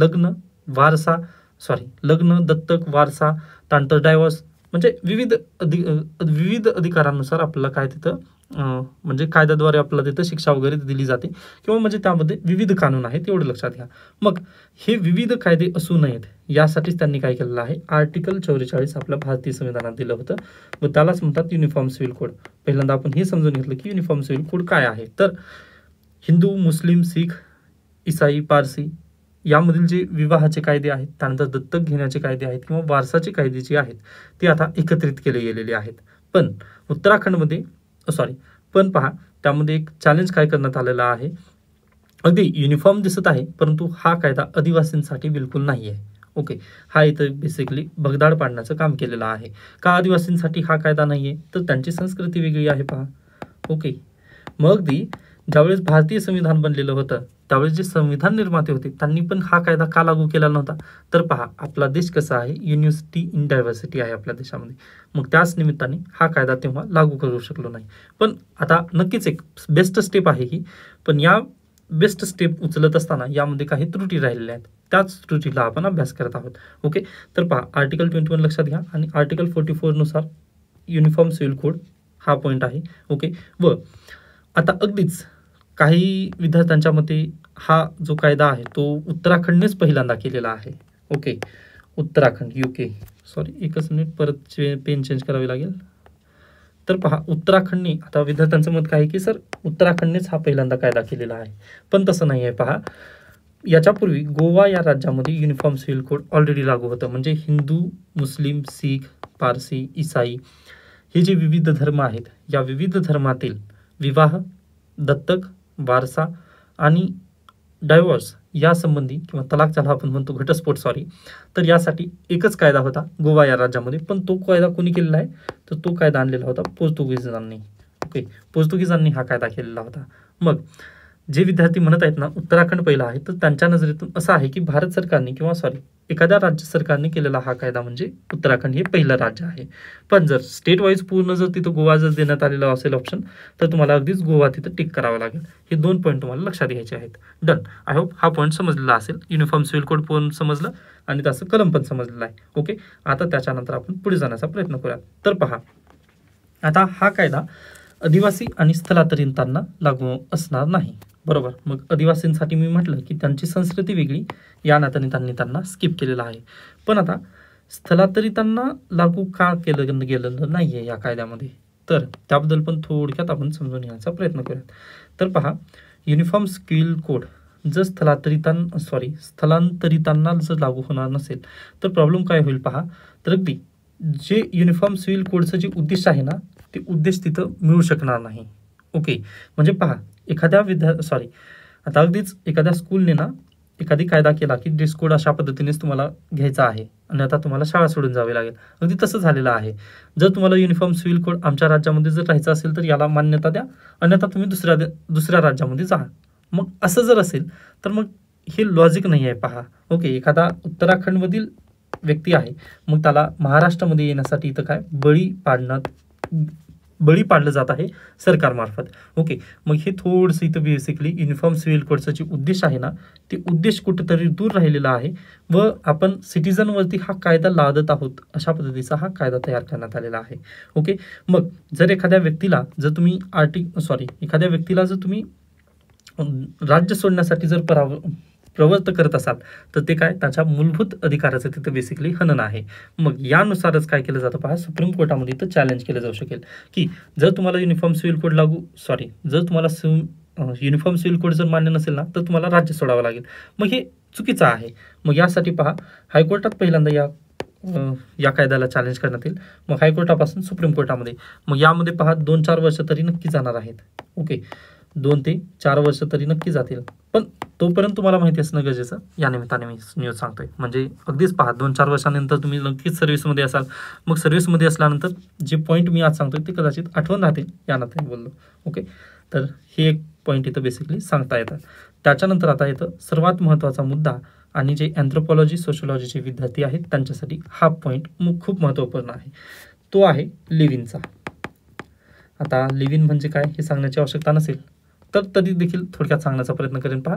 लग्न, दत्तक, वारसा, त्यानंतर डायव्हर्स, म्हणजे विविध अधिकारांनुसार आपल्याला काय तिथं म्हणजे कायद्याद्वारे आपल्याला तिथं शिक्षा वगैरे दिली जाते, किंवा म्हणजे त्यामध्ये विविध कानून आहेत, एवढं लक्षात घ्या. मग हे विविध कायदे असू नयेत यासाठीच त्यांनी काय केलेलं आहे, आर्टिकल 44 आपल्या भारतीय संविधानात दिलं होतं, व त्यालाच म्हणतात युनिफॉर्म सिव्हिल कोड. पहिल्यांदा आपण हे समजून घेतलं की युनिफॉर्म सिव्हिल कोड काय आहे. तर हिंदू, मुस्लिम, शीख, ईसाई, पारसी यामधील जे विवाहाचे कायदे आहेत, त्यानंतर दत्तक घेण्याचे कायदे आहेत, किंवा वारसाचे कायदे जे आहेत ते आता एकत्रित केले गेलेले आहेत. पण उत्तराखंडमध्ये पण पहा, त्यामध्ये एक चॅलेंज काय करण्यात आलेला आहे. अगदी युनिफॉर्म दिसत आहे, परंतु हा कायदा आदिवासींसाठी बिलकुल नाही आहे. ओके, हा इथं बेसिकली भगदाड पाडण्याचं काम केलेलं आहे. का आदिवासींसाठी हा कायदा नाही आहे, तर त्यांची संस्कृती वेगळी आहे पहा. ओके, मग अगदी ज्यावेळेस भारतीय संविधान बनलेलं होतं, त्यावेळेस जे संविधान निर्माते होते त्यांनी पण हा कायदा का लागू केला नव्हता, तर पहा आपला देश कसा आहे, युनिव्हर्सिटी इन डायव्हर्सिटी आहे आपल्या देशामध्ये. मग त्याच निमित्ताने हा कायदा तेव्हा लागू करू शकलो नाही. पण आता नक्कीच एक बेस्ट स्टेप आहे ही, पण या बेस्ट स्टेप उचलत असताना यामध्ये काही त्रुटी राहिलेल्या आहेत, त्याच त्रुटीला आपण अभ्यास करत आहोत. ओके, तर पहा आर्टिकल 21 लक्षात घ्या आणि आर्टिकल 44 नुसार युनिफॉर्म सिव्हिल कोड हा पॉईंट आहे. ओके, व आता अगदीच काही विद्यार्थ्यांच्या मते हा जो कायदा आहे तो उत्तराखंडनेच पहिल्यांदा केलेला आहे. ओके, उत्तराखंड, UK, एकच मिनिट, परत पेन चेंज करावी लागेल. तर पहा उत्तराखंडने, आता विद्यार्थ्यांचं मत काय आहे की सर उत्तराखंडनेच हा पहिल्यांदा कायदा केलेला आहे, पण तसं नाही आहे. पहा, याच्यापूर्वी गोवा या राज्यामध्ये युनिफॉर्म सिव्हिल कोड ऑलरेडी लागू होतं. म्हणजे हिंदू, मुस्लिम, शीख, पारसी, ईसाई हे जे विविध धर्म आहेत, या विविध धर्मातील विवाह, दत्तक, वारसा आणि डायव्हर्स यासंबंधी, किंवा तलाक ज्याला आपण म्हणतो, घटस्फोट, तर यासाठी एकच कायदा होता गोवा या राज्यामध्ये. पण तो कायदा कोणी केलेला आहे, तर तो कायदा आणलेला होता पोर्तुगीजांनी. ओके, पोर्तुगीजांनी हा कायदा केलेला होता. मग जे विद्यार्थी म्हणत आहेत ना उत्तराखंड पहिला आहे, तर त्यांच्या नजरेतून असं आहे की भारत सरकारने किंवा एखाद्या राज्य सरकारने केलेला हा कायदा म्हणजे उत्तराखंड हे पहिलं राज्य आहे. पण जर स्टेट वाईज पूर्ण जर तिथं गोवा जर देण्यात आलेला असेल ऑप्शन, तर तुम्हाला अगदीच गोवा तिथं टिक करावं लागेल. हे 2 पॉईंट तुम्हाला लक्षात घ्यायचे आहेत. डन. आय होप हा पॉईंट समजलेला असेल. युनिफॉर्म सिव्हिल कोड पण समजलं आणि त्याचं कलम पण समजलेलं आहे. ओके, आता त्याच्यानंतर आपण पुढे जाण्याचा प्रयत्न करूया. तर पहा, आता हा कायदा आदिवासी आणि स्थलांतरितांना लागू असणार नाही, बरोबर. मग आदिवासींसाठी मी म्हटलं की त्यांची संस्कृती वेगळी, या नात्याने त्यांना स्किप केलेलं आहे. पण आता स्थलांतरितांना लागू का केलं गेलेलं नाही आहे या कायद्यामध्ये, तर त्याबद्दल पण थोडक्यात आपण समजून घेण्याचा प्रयत्न करूयात. तर पहा, युनिफॉर्म सिव्हिल कोड जर स्थलांतरितांना जर लागू होणार नसेल तर प्रॉब्लेम काय होईल पहा. तर अगदी जे युनिफॉर्म सिव्हिल कोडचं जे उद्देश आहे ना, ते उद्देश तिथं मिळू शकणार नाही. ओके, म्हणजे पहा एखाद्या आता अगदीच एखाद्या स्कूलने ना एखादी कायदा केला की ड्रेस कोड अशा पद्धतीनेच तुम्हाला घ्यायचा आहे आणि आता तुम्हाला शाळा सोडून जावी लागेल. अगदी तसं झालेलं आहे. जर तुम्हाला युनिफॉर्म सिव्हिल कोड आमच्या राज्यामध्ये जर राहायचं असेल तर याला मान्यता द्या, अन्यथा तुम्ही दुसऱ्या राज्यामध्ये जा. मग असं जर असेल तर मग हे लॉजिक नाही आहे पहा. ओके, एखादा उत्तराखंडमधील व्यक्ती आहे, मग त्याला महाराष्ट्रामध्ये येण्यासाठी इथं काय बळी पाडलं जात आहे सरकारमार्फत. ओके, मग हे थोडंसं इथं बेसिकली युनिफॉर्म सिव्हिल कोडचं जे उद्देश आहे ना, ते उद्देश कुठेतरी दूर राहिलेला आहे व आपण सिटीजनवरती हा कायदा लादत आहोत, अशा पद्धतीचा हा कायदा तयार करण्यात आलेला आहे. ओके, मग जर एखाद्या व्यक्तीला जर तुम्ही राज्य सोडण्यासाठी जर प्रवृत्त करत असाल तर ते काय, त्याच्या मूलभूत अधिकाराचं तिथं बेसिकली हनन आहे. मग यानुसारच काय केलं जातं पहा, सुप्रीम कोर्टामध्ये इथं चॅलेंज केलं जाऊ शकेल की जर तुम्हाला uniform civil code uniform civil code जर मान्य नसेल ना, तर तुम्हाला राज्य सोडावं लागेल. मग हे चुकीचं आहे. मग यासाठी पहा, हायकोर्टात पहिल्यांदा या कायद्याला चॅलेंज करण्यात येईल, मग हायकोर्टापासून सुप्रीम कोर्टामध्ये. मग यामध्ये पहा 2-4 वर्ष तरी नक्की जाणार आहेत. ओके, 2 ते 4 वर्ष तरी नक्की जातील. पण तोपर्यंत तुम्हाला माहिती असणं गरजेचं, या निमित्ताने मी न्यूज सांगतोय. म्हणजे अगदीच पहा 2-4 वर्षानंतर तुम्ही नक्कीच सर्व्हिसमध्ये असाल. मग सर्व्हिसमध्ये असल्यानंतर जे पॉईंट मी आज सांगतोय ते कदाचित आठवण राहतील, या नात्याने बोललो. ओके, तर हे एक पॉईंट इथं बेसिकली सांगता येतं. त्याच्यानंतर आता येतं सर्वात महत्त्वाचा मुद्दा, आणि जे अँथ्रोपॉलॉजी सोशिओलॉजीचे विद्यार्थी आहेत त्यांच्यासाठी हा पॉईंट खूप महत्त्वपूर्ण आहे. तो आहे लिव्ह इनचा. आता लिव्ह इन म्हणजे काय हे सांगण्याची आवश्यकता नसेल, तर तरी देखील थोडक्यात सांगण्याचा प्रयत्न करेन. पहा,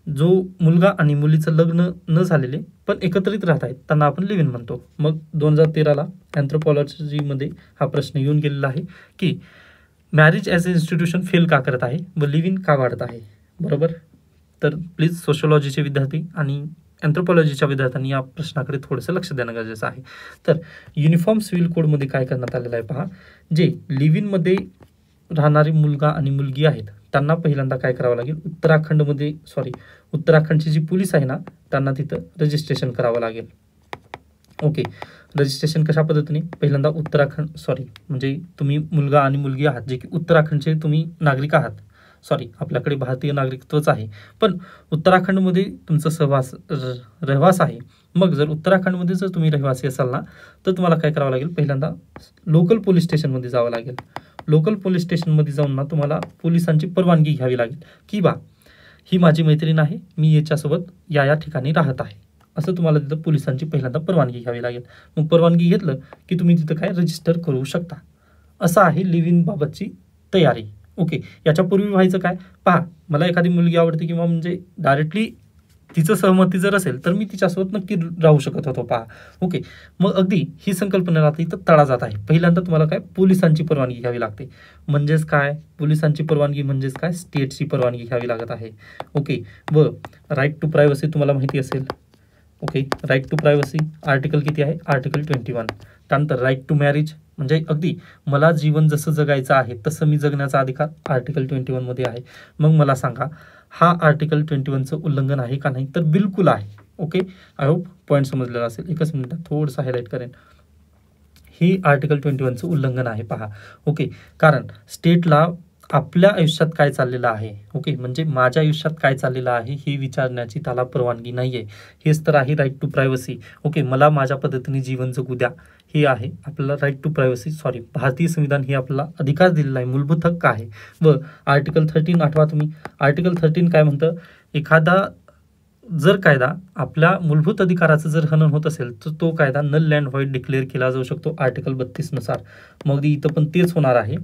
जो मुलगा आणि मुलीचं लग्न न झालेले पण एकत्रित राहत आहेत त्यांना आपण लिव्ह इन म्हणतो. मग 2013ला अँथ्रोपॉलॉजीमध्ये हा प्रश्न येऊन गेलेला आहे की marriage as a institution fail का करत आहे व लिव्ह इन का वाढत आहे, बरोबर. तर प्लीज सोशिओलॉजीचे विद्यार्थी आणि अँथ्रोपॉलॉजीच्या विद्यार्थ्यांनी या प्रश्नाकडे थोडंसं लक्ष देणं गरजेचं आहे. तर युनिफॉर्म सिव्हिल कोडमध्ये काय करण्यात आलेलं आहे पहा, जे लिव्ह इनमध्ये राहणारी मुलगा आणि मुलगी आहेत त्यांना पहिल्यांदा काय करावं लागेल, उत्तराखंडची जी पोलीस आहे ना त्यांना तिथं रजिस्ट्रेशन करावं लागेल. ओके, रजिस्ट्रेशन कशा पद्धतीने, पहिल्यांदा म्हणजे तुम्ही मुलगा आणि मुलगी आहात जे की उत्तराखंडचे तुम्ही नागरिक आहात. आपल्याकडे भारतीय नागरिकत्वच आहे, पण उत्तराखंडमध्ये तुमचं रहवास आहे. मग जर उत्तराखंडमध्ये जर तुम्ही रहिवासी असाल ना तर तुम्हाला काय करावं लागेल, पहिल्यांदा लोकल पोलीस स्टेशनमध्ये जावं लागेल. लोकल पोलीस स्टेशनमध्ये जाऊन ना तुम्हाला पोलिसांची परवानगी घ्यावी लागेल की बा ही माझी मैत्रीण आहे, मी याच्यासोबत या ठिकाणी राहत आहे, असं तुम्हाला तिथं पोलिसांची पहिल्यांदा परवानगी घ्यावी लागेल. मग परवानगी घेतलं की तुम्ही तिथं काय रजिस्टर करू शकता. असं आहे लिव्ह इन बाबतची तयारी. ओके, याच्यापूर्वी व्हायचं काय, पहा मला एखादी मुलगी आवडते किंवा म्हणजे डायरेक्टली तिचं सहमती जर असेल तर मी तिच्यासोबत नक्की राहू शकत होतो. पहा, ओके, मग अगदी ही संकल्पना राहते तर तळा जात आहे. पहिल्यांदा तुम्हाला काय पोलिसांची परवानगी घ्यावी लागते. म्हणजेच काय, पोलिसांची परवानगी म्हणजेच काय, स्टेटची परवानगी घ्यावी लागत आहे. ओके, व राईट टू प्रायव्हसी तुम्हाला माहिती असेल. Okay, right to privacy article किती आहे, आर्टिकल 21. त्यानंतर राईट टू मॅरेज म्हणजे अगदी मला जीवन जसं जगायचं आहे तसं मी जगण्याचा अधिकार आर्टिकल 21 मध्ये आहे. मग मला सांगा हा आर्टिकल 21चं उल्लंघन आहे का नाही, तर बिलकुल आहे. ओके, आय होप पॉईंट समजलेला असेल. एकच मिनिटात थोडंसं हायलाईट करेन. हे आर्टिकल 21चं उल्लंघन आहे. पहा, ओके, कारण स्टेटला आपल्या आयुष्यात काय चाललेलं आहे, ओके, म्हणजे माझ्या आयुष्यात काय चाललेलं आहे हे विचारण्याची त्याला परवानगी नाही आहे. हेच तर आहे राईट टू प्रायव्हसी. ओके, मला माझ्या पद्धतीने जीवन जगू द्या, हे आहे आपल्याला राईट टू प्रायव्हसी. भारतीय संविधान हे आपल्याला अधिकार दिलेला आहे, मूलभूत हक्क आहे. व आर्टिकल 13 आठवा तुम्ही. आर्टिकल 13 काय म्हणतं, एखादा जर कायदा आपल्या मूलभूत अधिकाराचं जर हनन होत असेल तर तो कायदा नल अँड व्हॉइड डिक्लेअर केला जाऊ शकतो आर्टिकल 32 नुसार. मग इथं पण तेच होणार आहे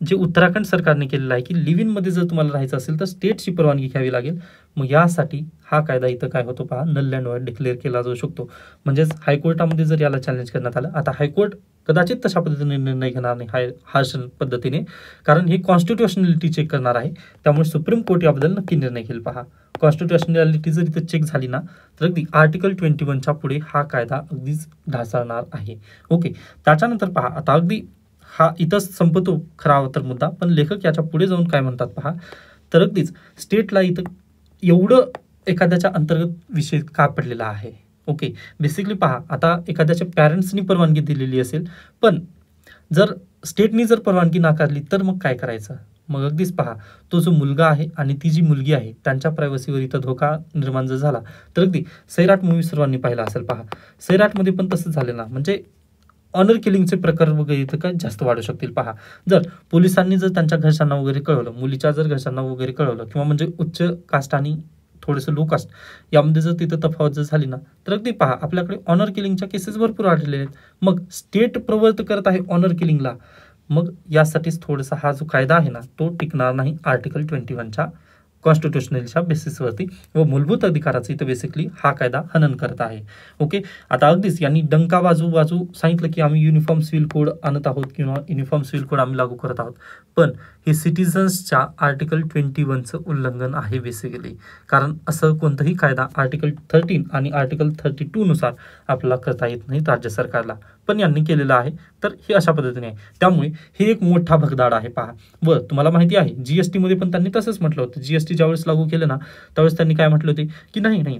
जे उत्तराखंड सरकारने केलेलं आहे की लिव्ह इनमध्ये जर तुम्हाला राहायचं असेल तर स्टेटची परवानगी घ्यावी लागेल. मग यासाठी हा कायदा इथं काय होतो पहा, नल अँड व्हॉइड डिक्लेअर केला जाऊ शकतो. म्हणजेच हायकोर्टामध्ये जर याला चॅलेंज करण्यात आलं, आता हायकोर्ट कदाचित तशा पद्धतीने निर्णय घेणार नाही हार्श पद्धतीने, कारण हे कॉन्स्टिट्युशनॅलिटी चेक करणार आहे. त्यामुळे सुप्रीम कोर्ट याबद्दल नक्की निर्णय घेईल. पहा, कॉन्स्टिट्युशनॅलिटी जर इथं चेक झाली ना तर अगदी आर्टिकल 21च्या पुढे हा कायदा अगदीच ढासळणार आहे. ओके, त्याच्यानंतर पहा, आता अगदी हा इथंच संपतो खरा तर मुद्दा, पण लेखक याच्या पुढे जाऊन काय म्हणतात पहा, तर अगदीच स्टेटला इथं एवढं एखाद्याच्या अंतर्गत विषय का पडलेला आहे. ओके, बेसिकली पहा, आता एखाद्याच्या पॅरेंट्सनी परवानगी दिलेली असेल पण जर स्टेटनी जर परवानगी नाकारली तर मग काय करायचं. मग अगदीच पहा, तो जो मुलगा आहे आणि ती जी मुलगी आहे त्यांच्या प्रायव्हसीवर इथं धोका निर्माण जर झाला तर अगदी सैराट मूवी सर्वांनी पाहिला असेल. पहा, सैराटमध्ये पण तसंच झालं ना, म्हणजे ऑनर किलिंगचे प्रकार वगैरे इथं काय जास्त वाढू शकतील. पहा, जर पोलिसांनी जर त्यांच्या घरच्यांना वगैरे कळवलं, मुलीच्या जर घरच्यांना वगैरे कळवलं, किंवा म्हणजे उच्च कास्ट आणि थोडंसं लो कास्ट यामध्ये जर तिथं तफावत जर झाली ना तर अगदी पहा आपल्याकडे ऑनर किलिंगच्या केसेस भरपूर आढळलेले आहेत. मग स्टेट प्रवर्त करत आहे ऑनर किलिंगला, मग यासाठीच थोडासा हा जो कायदा आहे ना तो टिकणार नाही आर्टिकल 21च्या कॉन्स्टिट्युशनलच्या बेसिसवरती, व मूलभूत अधिकाराचं इथं बेसिकली हा कायदा हनन करत आहे. ओके, आता अगदीच यांनी डंका वाजू सांगितलं की आम्ही युनिफॉर्म सिव्हिल कोड आणत आहोत किंवा युनिफॉर्म सिव्हिल कोड आम्ही लागू करत आहोत, पण हे सिटिझन्सच्या आर्टिकल 21चं उल्लंघन आहे बेसिकली. कारण असं कोणताही कायदा आर्टिकल 13 आणि आर्टिकल 32 नुसार आपल्याला करता येत नाही राज्य सरकारला, पण यांनी केलेलं आहे. तर हे अशा पद्धतीने आहे. त्यामुळे हे एक मोठा भगदाड आहे. पहा, व तुम्हाला माहिती आहे जीएसटी मध्ये पण त्यांनी तसंच म्हटलं होतं. जीएसटी ज्यावेळेस लागू केलं ना त्यावेळेस त्यांनी काय म्हटलं होते की नाही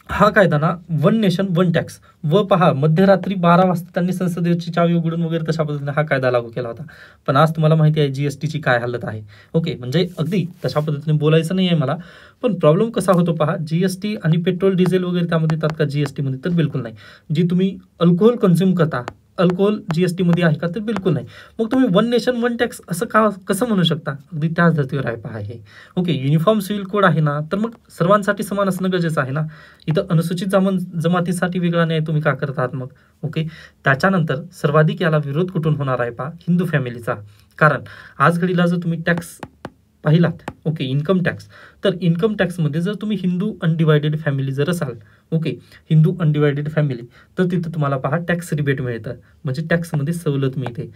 हा कायदा ना वन नेशन वन टॅक्स व पहा मध्यरात्री 12 वाजता त्यांनी संसदेची चावी उघडून वगैरे तशा पद्धतीने हा कायदा लागू केला होता. पण आज तुम्हाला माहिती आहे जीएसटीची काय हालत आहे. ओके, म्हणजे अगदी तशा पद्धतीने बोलायचं नाही आहे मला, पण प्रॉब्लेम कसा होतो पहा, जीएसटी आणि पेट्रोल डिझेल वगैरे त्यामध्ये येतात का जीएसटी मध्ये? तर बिलकुल नाही. जी तुम्ही अल्कोहोल कन्झ्युम करता, अल्कोहोल जीएसटी मध्ये आहे का? तर बिलकुल नाही. मग तुम्ही वन नेशन वन टॅक्स असं का कसं म्हणू शकता? अगदी त्याच धर्तीवर आहे पहा हे. ओके, युनिफॉर्म सिव्हिल कोड आहे ना, तर मग सर्वांसाठी समान असणं गरजेचं आहे ना. इथं अनुसूचित जमातीसाठी वेगळा न्याय तुम्ही का करत आहात मग? ओके, त्याच्यानंतर सर्वाधिक याला विरोध कुठून होणार आहे पहा, हिंदू फॅमिलीचा. कारण आज घडीला जर तुम्ही टॅक्स पाहिलात, ओके, इन्कम टॅक्स, तर इन्कम टॅक्समध्ये जर तुम्ही हिंदू अनडिवायडेड फॅमिली जर असाल, ओके, हिंदू अनडिवायडेड फॅमिली, तर तिथं तुम्हाला पहा टॅक्स रिबेट मिळतं, म्हणजे टॅक्समध्ये सवलत मिळते.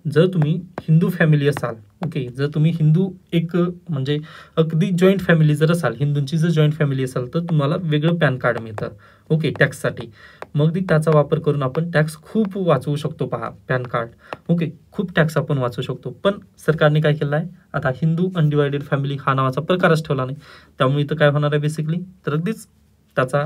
जर तुम्ही हिंदू फॅमिली असाल, ओके, जर तुम्ही हिंदू एक म्हणजे अगदी जॉईंट फॅमिली जर असाल, हिंदूंची जर जॉईंट फॅमिली असाल, तर तुम्हाला वेगळं पॅन कार्ड मिळतं, ओके, टॅक्ससाठी. मग त्याचा वापर करून आपण टॅक्स खूप वाचवू शकतो पहा, पॅन कार्ड, ओके, खूप टॅक्स आपण वाचवू शकतो. पण सरकारने काय केलं आहे, आता हिंदू अनडिवायडेड फॅमिली हा नावाचा प्रकारच ठेवला नाही. त्यामुळे इथं काय होणार आहे बेसिकली, तर अगदीच त्याचा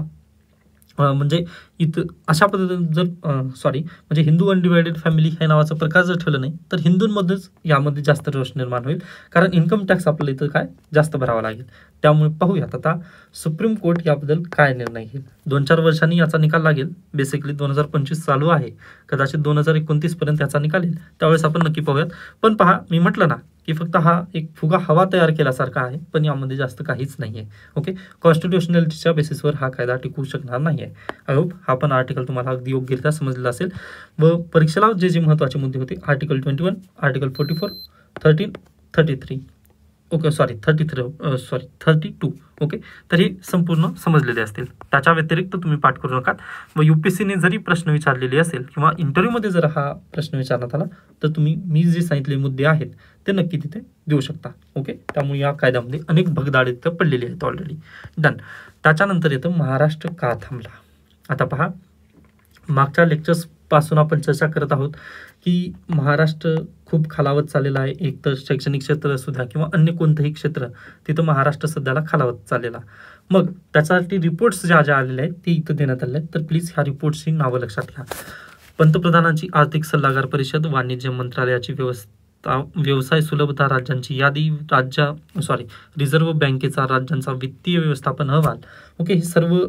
म्हणजे इथं अशा पद्धतीने जर म्हणजे हिंदू अनडिवायडेड फॅमिली हे नावाचा प्रकार जर ठेवलं नाही, तर हिंदूंमध्येच यामध्ये जास्त रोष निर्माण होईल. कारण इन्कम टॅक्स आपल्याला इथं काय जास्त भरावा लागेल. त्यामुळे पाहूयात आता सुप्रीम कोर्ट याबद्दल काय निर्णय घेईल. 2-4 वर्षांनी याचा निकाल लागेल. बेसिकली 2025 चालू आहे, कदाचित 2029 पर्यंत याचा निकाल येईल, त्यावेळेस आपण नक्की पाहूयात. पण पहा, मी म्हटलं ना की फक्त हा एक फुगा हवा तयार केल्यासारखा आहे, पण यामध्ये जास्त काहीच नाही आहे. ओके, कॉन्स्टिट्युशनलिटीच्या बेसिसवर हा कायदा टिकू शकणार नाही आहे. आय होप हा पण आर्टिकल तुम्हाला अगदी योग्यरित्या समजलेला असेल. व परीक्षेला जे महत्त्वाचे मुद्दे होते, आर्टिकल 21, आर्टिकल 44, 13, 33, ओके, 32, ओके, तर हे संपूर्ण समजलेले असतील. त्याच्या व्यतिरिक्त तुम्ही पाठ करू नका. व UPSCने जरी प्रश्न विचारलेले असेल किंवा इंटरव्ह्यूमध्ये जर हा प्रश्न विचारण्यात आला, तर तुम्ही मी जे सांगितले मुद्दे आहेत ते नक्की तिथे देऊ शकता. ओके, त्यामुळे या कायद्यामध्ये अनेक भगदाडे तिथं पडलेली आहेत ऑलरेडी. डन. त्याच्यानंतर येतं महाराष्ट्र का थांबला. आता पहा, मागच्या लेक्चर्स पासून आपण चर्चा करत आहोत की महाराष्ट्र खूप खालावत चाललेला आहे. एक तर शैक्षणिक क्षेत्र असू द्या किंवा अन्य कोणतंही क्षेत्र, तिथं महाराष्ट्र सध्याला खालावत चाललेला. मग त्याच्यासाठी रिपोर्ट्स ज्या आलेल्या आहेत ते इथं देण्यात आले आहेत. तर प्लीज ह्या रिपोर्ट्सची नावं लक्षात घ्या. पंतप्रधानांची आर्थिक सल्लागार परिषद, वाणिज्य मंत्रालयाची व्यवसाय सुलभता, राज्यांची यादी, रिझर्व्ह बँकेचा राज्यांचा वित्तीय व्यवस्थापन अहवाल. ओके, हे सर्व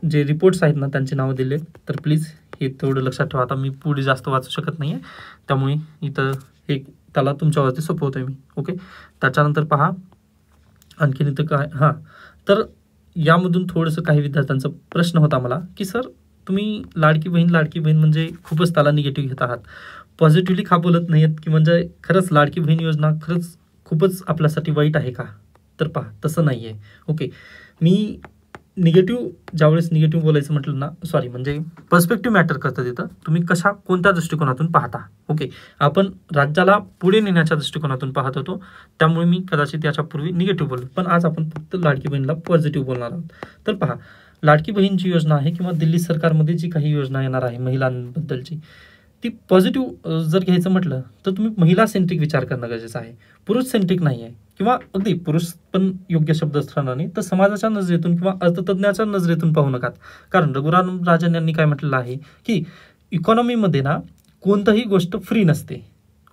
जे रिपोर्ट्स आहेत ना त्यांची नावं दिले. तर प्लीज हे तेवढं लक्षात ठेवा. आता मी पुढे जास्त वाचू शकत नाही आहे, त्यामुळे इथं एक त्याला तुमच्यावरती सोपवतोय मी. ओके, त्याच्यानंतर पहा आणखीन इथं काय, तर यामधून थोडंसं काही विद्यार्थ्यांचा प्रश्न होता मला की सर तुम्ही लाडकी बहीण म्हणजे खूपच त्याला निगेटिव्ह घेत आहात, पॉझिटिव्हली का बोलत नाही आहेत, की म्हणजे खरंच लाडकी बहीण योजना खरंच खूपच आपल्यासाठी वाईट आहे का? तर पहा, तसं नाही आहे. ओके, मी ज्यावेळेस निगेटिव्ह बोलायचं म्हटलं ना, म्हणजे पर्स्पेक्टिव्ह मॅटर करतं तिथं. तुम्ही कोणत्या दृष्टिकोनातून पाहता. ओके, आपण राज्याला पुढे नेण्याच्या दृष्टिकोनातून पाहत होतो, त्यामुळे मी कदाचित याच्यापूर्वी निगेटिव्ह बोललो, पण आज आपण फक्त लाडकी बहीणला पॉझिटिव्ह बोलणार आहोत. तर पहा, लाडकी बहीण जी योजना आहे किंवा दिल्ली सरकारमध्ये जी काही योजना येणार आहे महिलांबद्दलची, ती पॉझिटिव्ह जर घ्यायचं म्हटलं तर तुम्ही महिला सेंट्रिक विचार करणं गरजेचं आहे, पुरुष सेंट्रिक नाही आहे. किंवा अगदी पुरुष पण योग्य शब्द असणार नाही, तर समाजाच्या नजरेतून किंवा अर्थतज्ञाच्या नजरेतून पाहू नका. कारण रघुराम राजन यांनी काय म्हटलेलं आहे की इकॉनॉमीमध्ये ना कोणतीही गोष्ट फ्री नसते.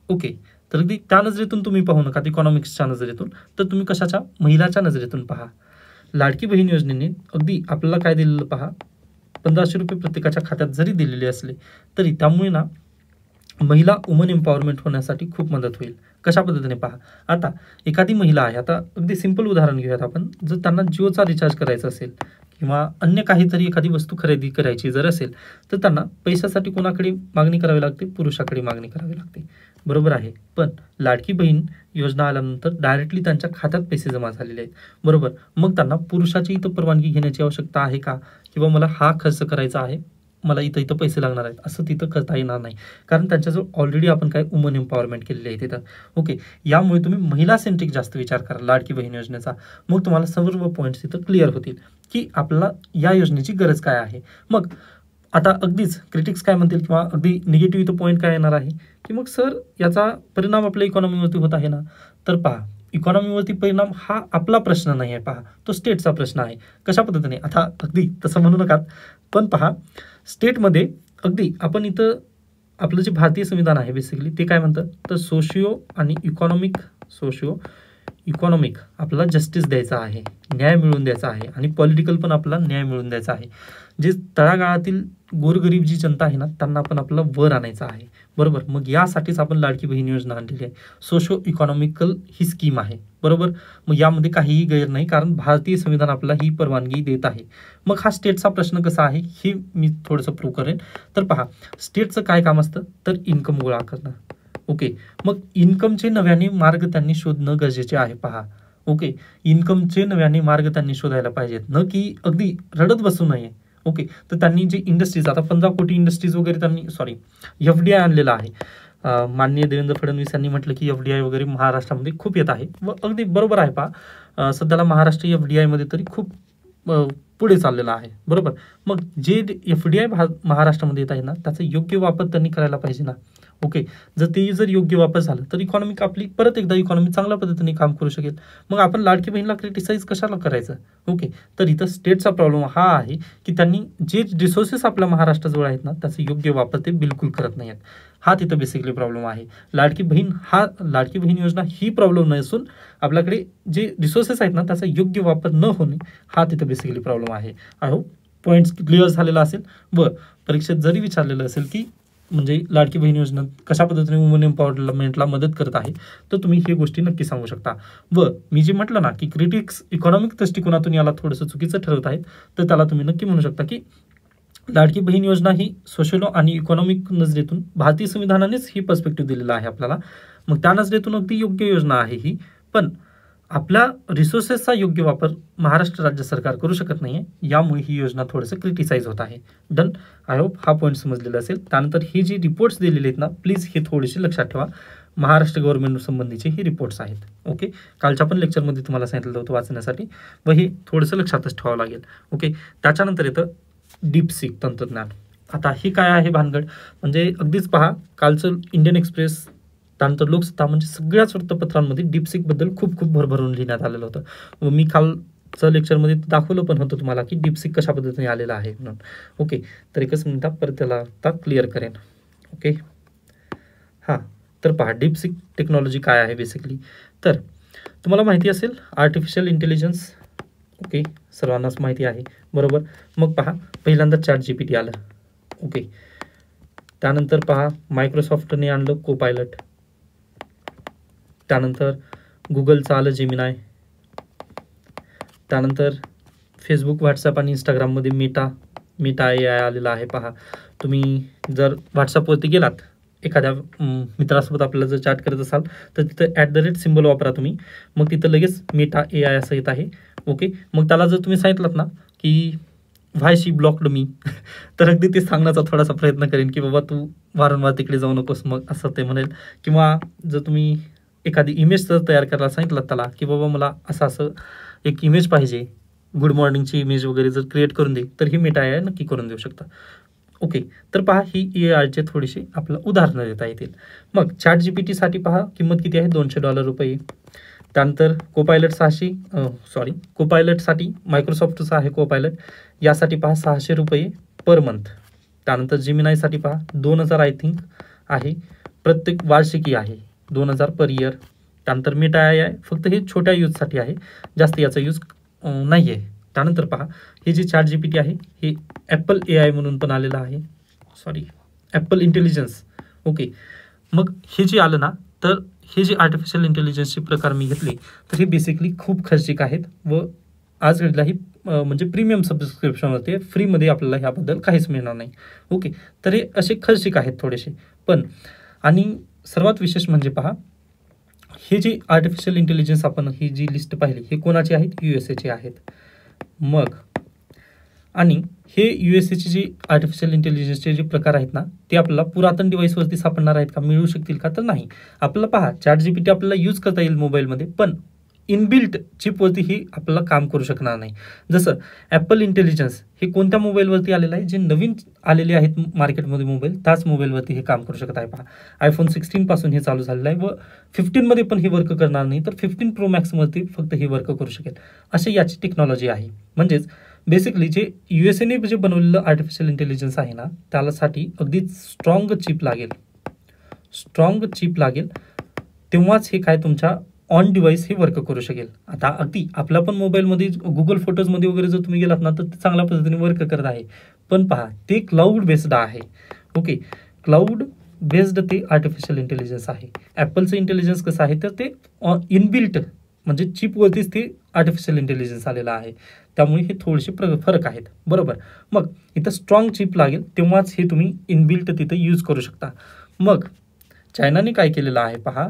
ओके, तर अगदी त्या नजरेतून तुम्ही पाहू नका, इकॉनॉमिक्सच्या नजरेतून, तर तुम्ही कशाच्या, महिलाच्या नजरेतून पहा. लाडकी बहीण योजनेने अगदी आपल्याला काय दिलेलं पहा, 1500 रुपये प्रत्येकाच्या खात्यात जरी दिलेले असले तरी त्यामुळे ना महिला वुमन एम्पॉवरमेंट होण्यासाठी खूप मदत होईल. कशा पद्धतीने पहा, आता एखादी महिला आहे, आता अगदी सिंपल उदाहरण घेऊयात आपण, जर त्यांना जिओचा रिचार्ज करायचा असेल किंवा अन्य काहीतरी एखादी वस्तू खरेदी करायची जर असेल, तर त्यांना पैशासाठी कोणाकडे मागणी करावी लागते, पुरुषाकडे मागणी करावी लागते, बरोबर आहे. पण लाडकी बहीण योजना आल्यानंतर डायरेक्टली त्यांच्या खात्यात पैसे जमा झालेले आहेत, बरोबर. मग त्यांना पुरुषाची इथं परवानगी घेण्याची आवश्यकता आहे का, किंवा मला हा खर्च करायचा आहे, मला इथं पैसे लागणार आहेत, असं तिथं करता येणार नाही. कारण त्यांच्याजवळ ऑलरेडी आपण काय वुमन एम्पॉवरमेंट केलेली आहे तिथं. ओके, यामुळे तुम्ही महिला सेंट्रिक जास्त विचार करा लाडकी बहीण योजनेचा. मग तुम्हाला सर्व पॉईंट्स तिथं क्लिअर होतील की आपल्याला या योजनेची गरज काय आहे. मग आता अगदीच क्रिटिक्स काय म्हणतील किंवा अगदी निगेटिव्ह इथं पॉईंट काय येणार आहे की मग सर याचा परिणाम आपल्या इकॉनॉमीवरती होत आहे ना. तर पहा, इकॉनॉमीवरती परिणाम हा आपला प्रश्न नाही आहे, पहा तो स्टेटचा प्रश्न आहे. कशा पद्धतीने, आता अगदी तसं म्हणू नका, पण पहा स्टेटमध्ये अगदी आपण इथं आपलं जे भारतीय संविधान आहे बेसिकली ते काय म्हणतं, तर सोशिओ इकॉनॉमिक आपल्याला जस्टिस द्यायचा आहे, न्याय मिळवून द्यायचा आहे, आणि पॉलिटिकल पण आपल्याला न्याय मिळवून द्यायचा आहे. जे तळागाळातील गोरगरीब जी जनता आहे ना त्यांना पण आपल्याला वर आणायचं आहे, बरोबर. मग यासाठीच आपण लाडकी बहीण योजना आणलेली आहे. सोशो इकॉनॉमिकल ही स्कीम आहे, बरोबर. मग यामध्ये काहीही गैर नाही, कारण भारतीय संविधान आपल्याला ही परवानगी देत आहे. मग हा स्टेटचा प्रश्न कसा आहे हे मी थोडंसं प्रूव्ह करेन. तर पहा स्टेटचं काय काम असतं, तर इन्कम गोळा करणं. ओके, मग इन्कमचे नव्याने मार्ग त्यांनी शोधणं गरजेचे आहे. पहा ओके, इन्कमचे नव्याने मार्ग त्यांनी शोधायला पाहिजेत, न की अगदी रडत बसू नये. ओके, तर त्यांनी जे इंडस्ट्रीज, आता 15 कोटी इंडस्ट्रीज वगैरे त्यांनी FDI आणलेला आहे. माननीय देवेंद्र फडणवीस यांनी म्हटलं की FDI वगैरे महाराष्ट्रामध्ये खूप येत आहे, व अगदी बरोबर आहे. पहा सध्याला महाराष्ट्र FDI मध्ये तरी खूप पुढे चाललेला आहे, बरोबर. मग जे FDI महाराष्ट्रामध्ये येत आहे ना त्याचा योग्य वापर त्यांनी करायला पाहिजे ना. ओके, जर योग्य वापर झाला तर इकॉनॉमी आपली परत एकदा इकॉनॉमी चांगल्या पद्धतीने काम करू शकेल. मग आपण लाडकी बहीणला क्रिटिसाइज कशाला करायचं. ओके, तर इथं स्टेटचा प्रॉब्लेम हा आहे की त्यांनी जे रिसोर्सेस आपल्या महाराष्ट्राजवळ आहेत ना त्याचा योग्य वापर ते बिलकुल करत नाही आहेत. हा तिथं बेसिकली प्रॉब्लेम आहे. लाडकी बहीण योजना ही प्रॉब्लेम नसून आपल्याकडे जे रिसोर्सेस आहेत ना त्याचा योग्य वापर न होणे हा तिथं बेसिकली प्रॉब्लेम आहे. आय होप पॉईंट्स क्लिअर झालेला असेल, व परीक्षेत जरी विचारलेलं असेल की म्हणजे लाडकी बहीण योजना कशा पद्धतीने वुमन एम्पॉवरमेंटला मदत करत आहे, तर तुम्ही हे गोष्टी नक्की सांगू शकता. व मी जे म्हटलं ना की क्रिटिक्स इकॉनॉमिक दृष्टिकोनातून याला थोडंसं चुकीचं ठरवत आहेत, तर त्याला तुम्ही नक्की म्हणू शकता की लाडकी बहीण योजना ही सोशल आणि इकॉनॉमिक नजरेतून भारतीय संविधानानेच ही पर्स्पेक्टिव्ह दिलेला आहे आपल्याला. मग त्या नजरेतून अगदी योग्य योजना आहे ही, पण आपल्या रिसोर्सेसचा योग्य वापर महाराष्ट्र राज्य सरकार करू शकत नाहीये, यामुळे ही योजना थोडंसं क्रिटिसाइज होत आहे. डन, आय होप हा पॉईंट समजलेला असेल. त्यानंतर ही जी रिपोर्ट्स दिलेले आहेत ना प्लीज हे थोडेसे लक्षात ठेवा, महाराष्ट्र गव्हर्नमेंट संबंधीचे ही रिपोर्ट्स आहेत. ओके, कालच्या पण लेक्चरमध्ये तुम्हाला सांगितलं होतं वाचण्यासाठी, व हे थोडंसं लक्षातच ठेवावं लागेल. ओके, त्याच्यानंतर येतं डीपसीक तंत्रज्ञान. आता ही काय आहे भानगड, म्हणजे अगदीच पहा कालचं इंडियन एक्सप्रेस त्यानंतर लोकसत्ता म्हणजे सगळ्याच वृत्तपत्रांमध्ये डीपसीकबद्दल खूप भरभरून लिहिण्यात आलेलं होतं. व मी कालचं लेक्चरमध्ये दाखवलं पण होतं तुम्हाला की डीपसीक कशा पद्धतीने आलेलं आहे म्हणून. ओके, तर एकच मिनिटात परत त्याला आता क्लिअर करेन. ओके, हां, तर पहा डीपसीक टेक्नॉलॉजी काय आहे बेसिकली. तर तुम्हाला माहिती असेल आर्टिफिशियल इंटेलिजन्स. ओके, सर्वांनाच माहिती आहे, बरोबर. मग पहा पहिल्यांदा ChatGPT आलं. ओके, त्यानंतर पहा मायक्रोसॉफ्टने आणलं कोपायलट, त्यानंतर गुगलचं आलं जेमिनाय, त्यानंतर फेसबुक, व्हॉट्सॲप आणि इंस्टाग्राममध्ये मेटा AI आलेला आहे. पहा तुम्ही जर व्हॉट्सॲपवरती गेलात, एखाद्या मित्रासोबत आपल्याला जर चॅट करत असाल तर तिथं @ वापरा तुम्ही, मग तिथं लगेच मेटा AI असं येत आहे. ओके, मग त्याला जर तुम्ही सांगितलं ना की व्हाय शी ब्लॉक्ड मी तर अगदी ते सांगण्याचा थोडासा प्रयत्न करेन की बाबा तू वारंवार तिकडे जाऊ नकोस, मग असं ते म्हणेल. किंवा जर तुम्ही एखादी इमेज जर तयार करायला सांगितलं त्याला की बाबा मला असं एक इमेज पाहिजे, गुड मॉर्निंगची इमेज वगैरे जर क्रिएट करून दे, तर ही मेटा AI नक्की करून देऊ शकता. ओके, तर पहा ही AIचे थोडीशी आपल्याला उदाहरणं देता येतील. मग ChatGPTसाठी पहा किंमत किती आहे, $200. त्यानंतर कोपायलटसाठी मायक्रोसॉफ्टचा आहे कोपायलट, यासाठी पहा $600 पर मंथ. त्यानंतर जेमिनायसाठी पहा 2000 आय थिंक आहे, प्रत्येक वार्षिकी आहे 2000 पर इयर. त्यानंतर मेटा AI फक्त हे छोट्या यूजसाठी आहे, जास्त याचा यूज नाही आहे. त्यानंतर पहा हे जे ChatGPT आहे हे ॲपल AI म्हणून पण आलेलं आहे, ॲपल इंटेलिजन्स. ओके, मग हे जे आलं ना, तर हे जे आर्टिफिशियल इंटेलिजन्सचे प्रकार मी घेतले तर हे बेसिकली खूप खर्चिक आहेत, व आज घडीलाही म्हणजे प्रीमियम सबस्क्रिप्शनवरती फ्रीमध्ये आपल्याला ह्याबद्दल काहीच मिळणार नाही. ओके, तर हे असे खर्चिक आहेत थोडेसे. पण आणि सर्वात विशेष म्हणजे पहा हे जे आर्टिफिशियल इंटेलिजन्स आपण ही जी लिस्ट पाहिली हे कोणाचे आहेत, USAचे आहेत. मग आणि हे USAचे जे आर्टिफिशियल इंटेलिजन्सचे जे प्रकार आहेत ना ते आपल्याला पुरातन डिव्हाइसवरती सापडणार आहेत का, मिळू शकतील का, तर नाही. आपल्याला पहा ChatGPT आपल्याला यूज करता येईल मोबाईलमध्ये, पण इनबिल्ट चिपवरती ही आपल्याला काम करू शकणार नाही. जसं ॲपल इंटेलिजन्स हे कोणत्या मोबाईलवरती आलेलं आहे, जे नवीन आलेले आहेत मार्केटमध्ये मोबाईल, त्याच मोबाईलवरती हे काम करू शकत आहे. पहा, आयफोन 16 पासून हे चालू झालेलं आहे व 15मध्ये पण हे वर्क करणार नाही, तर 15 प्रो मॅक्सवरती फक्त हे वर्क करू शकेल, अशी याची टेक्नॉलॉजी आहे. म्हणजेच बेसिकली जे USA ने जे बनवलेलं आर्टिफिशियल इंटेलिजन्स आहे ना, त्यासाठी अगदी स्ट्रॉंग चिप लागेल, तेव्हाच हे काय तुमच्या ऑन डिव्हाइस हे वर्क करू शकेल. आता अगदी आपल्या पण मोबाईलमध्ये गुगल फोटोजमध्ये वगैरे जर तुम्ही गेलात ना, तर ते चांगल्या पद्धतीने वर्क करत आहे. पण पहा, ते क्लाउड बेस्ड आहे. ओके, क्लाउड बेस्ड ते आर्टिफिशियल इंटेलिजन्स आहे. ॲपलचं इंटेलिजन्स कसं आहे, तर ते इनबिल्ट म्हणजे चिपवरतीच ते आर्टिफिशियल इंटेलिजन्स आलेलं आहे. त्यामुळे हे थोडेसे फरक आहेत. बरोबर. मग इथं स्ट्रॉंग चिप लागेल, तेव्हाच हे तुम्ही इनबिल्ट तिथं यूज करू शकता. मग चायनाने काय केलेलं आहे पहा,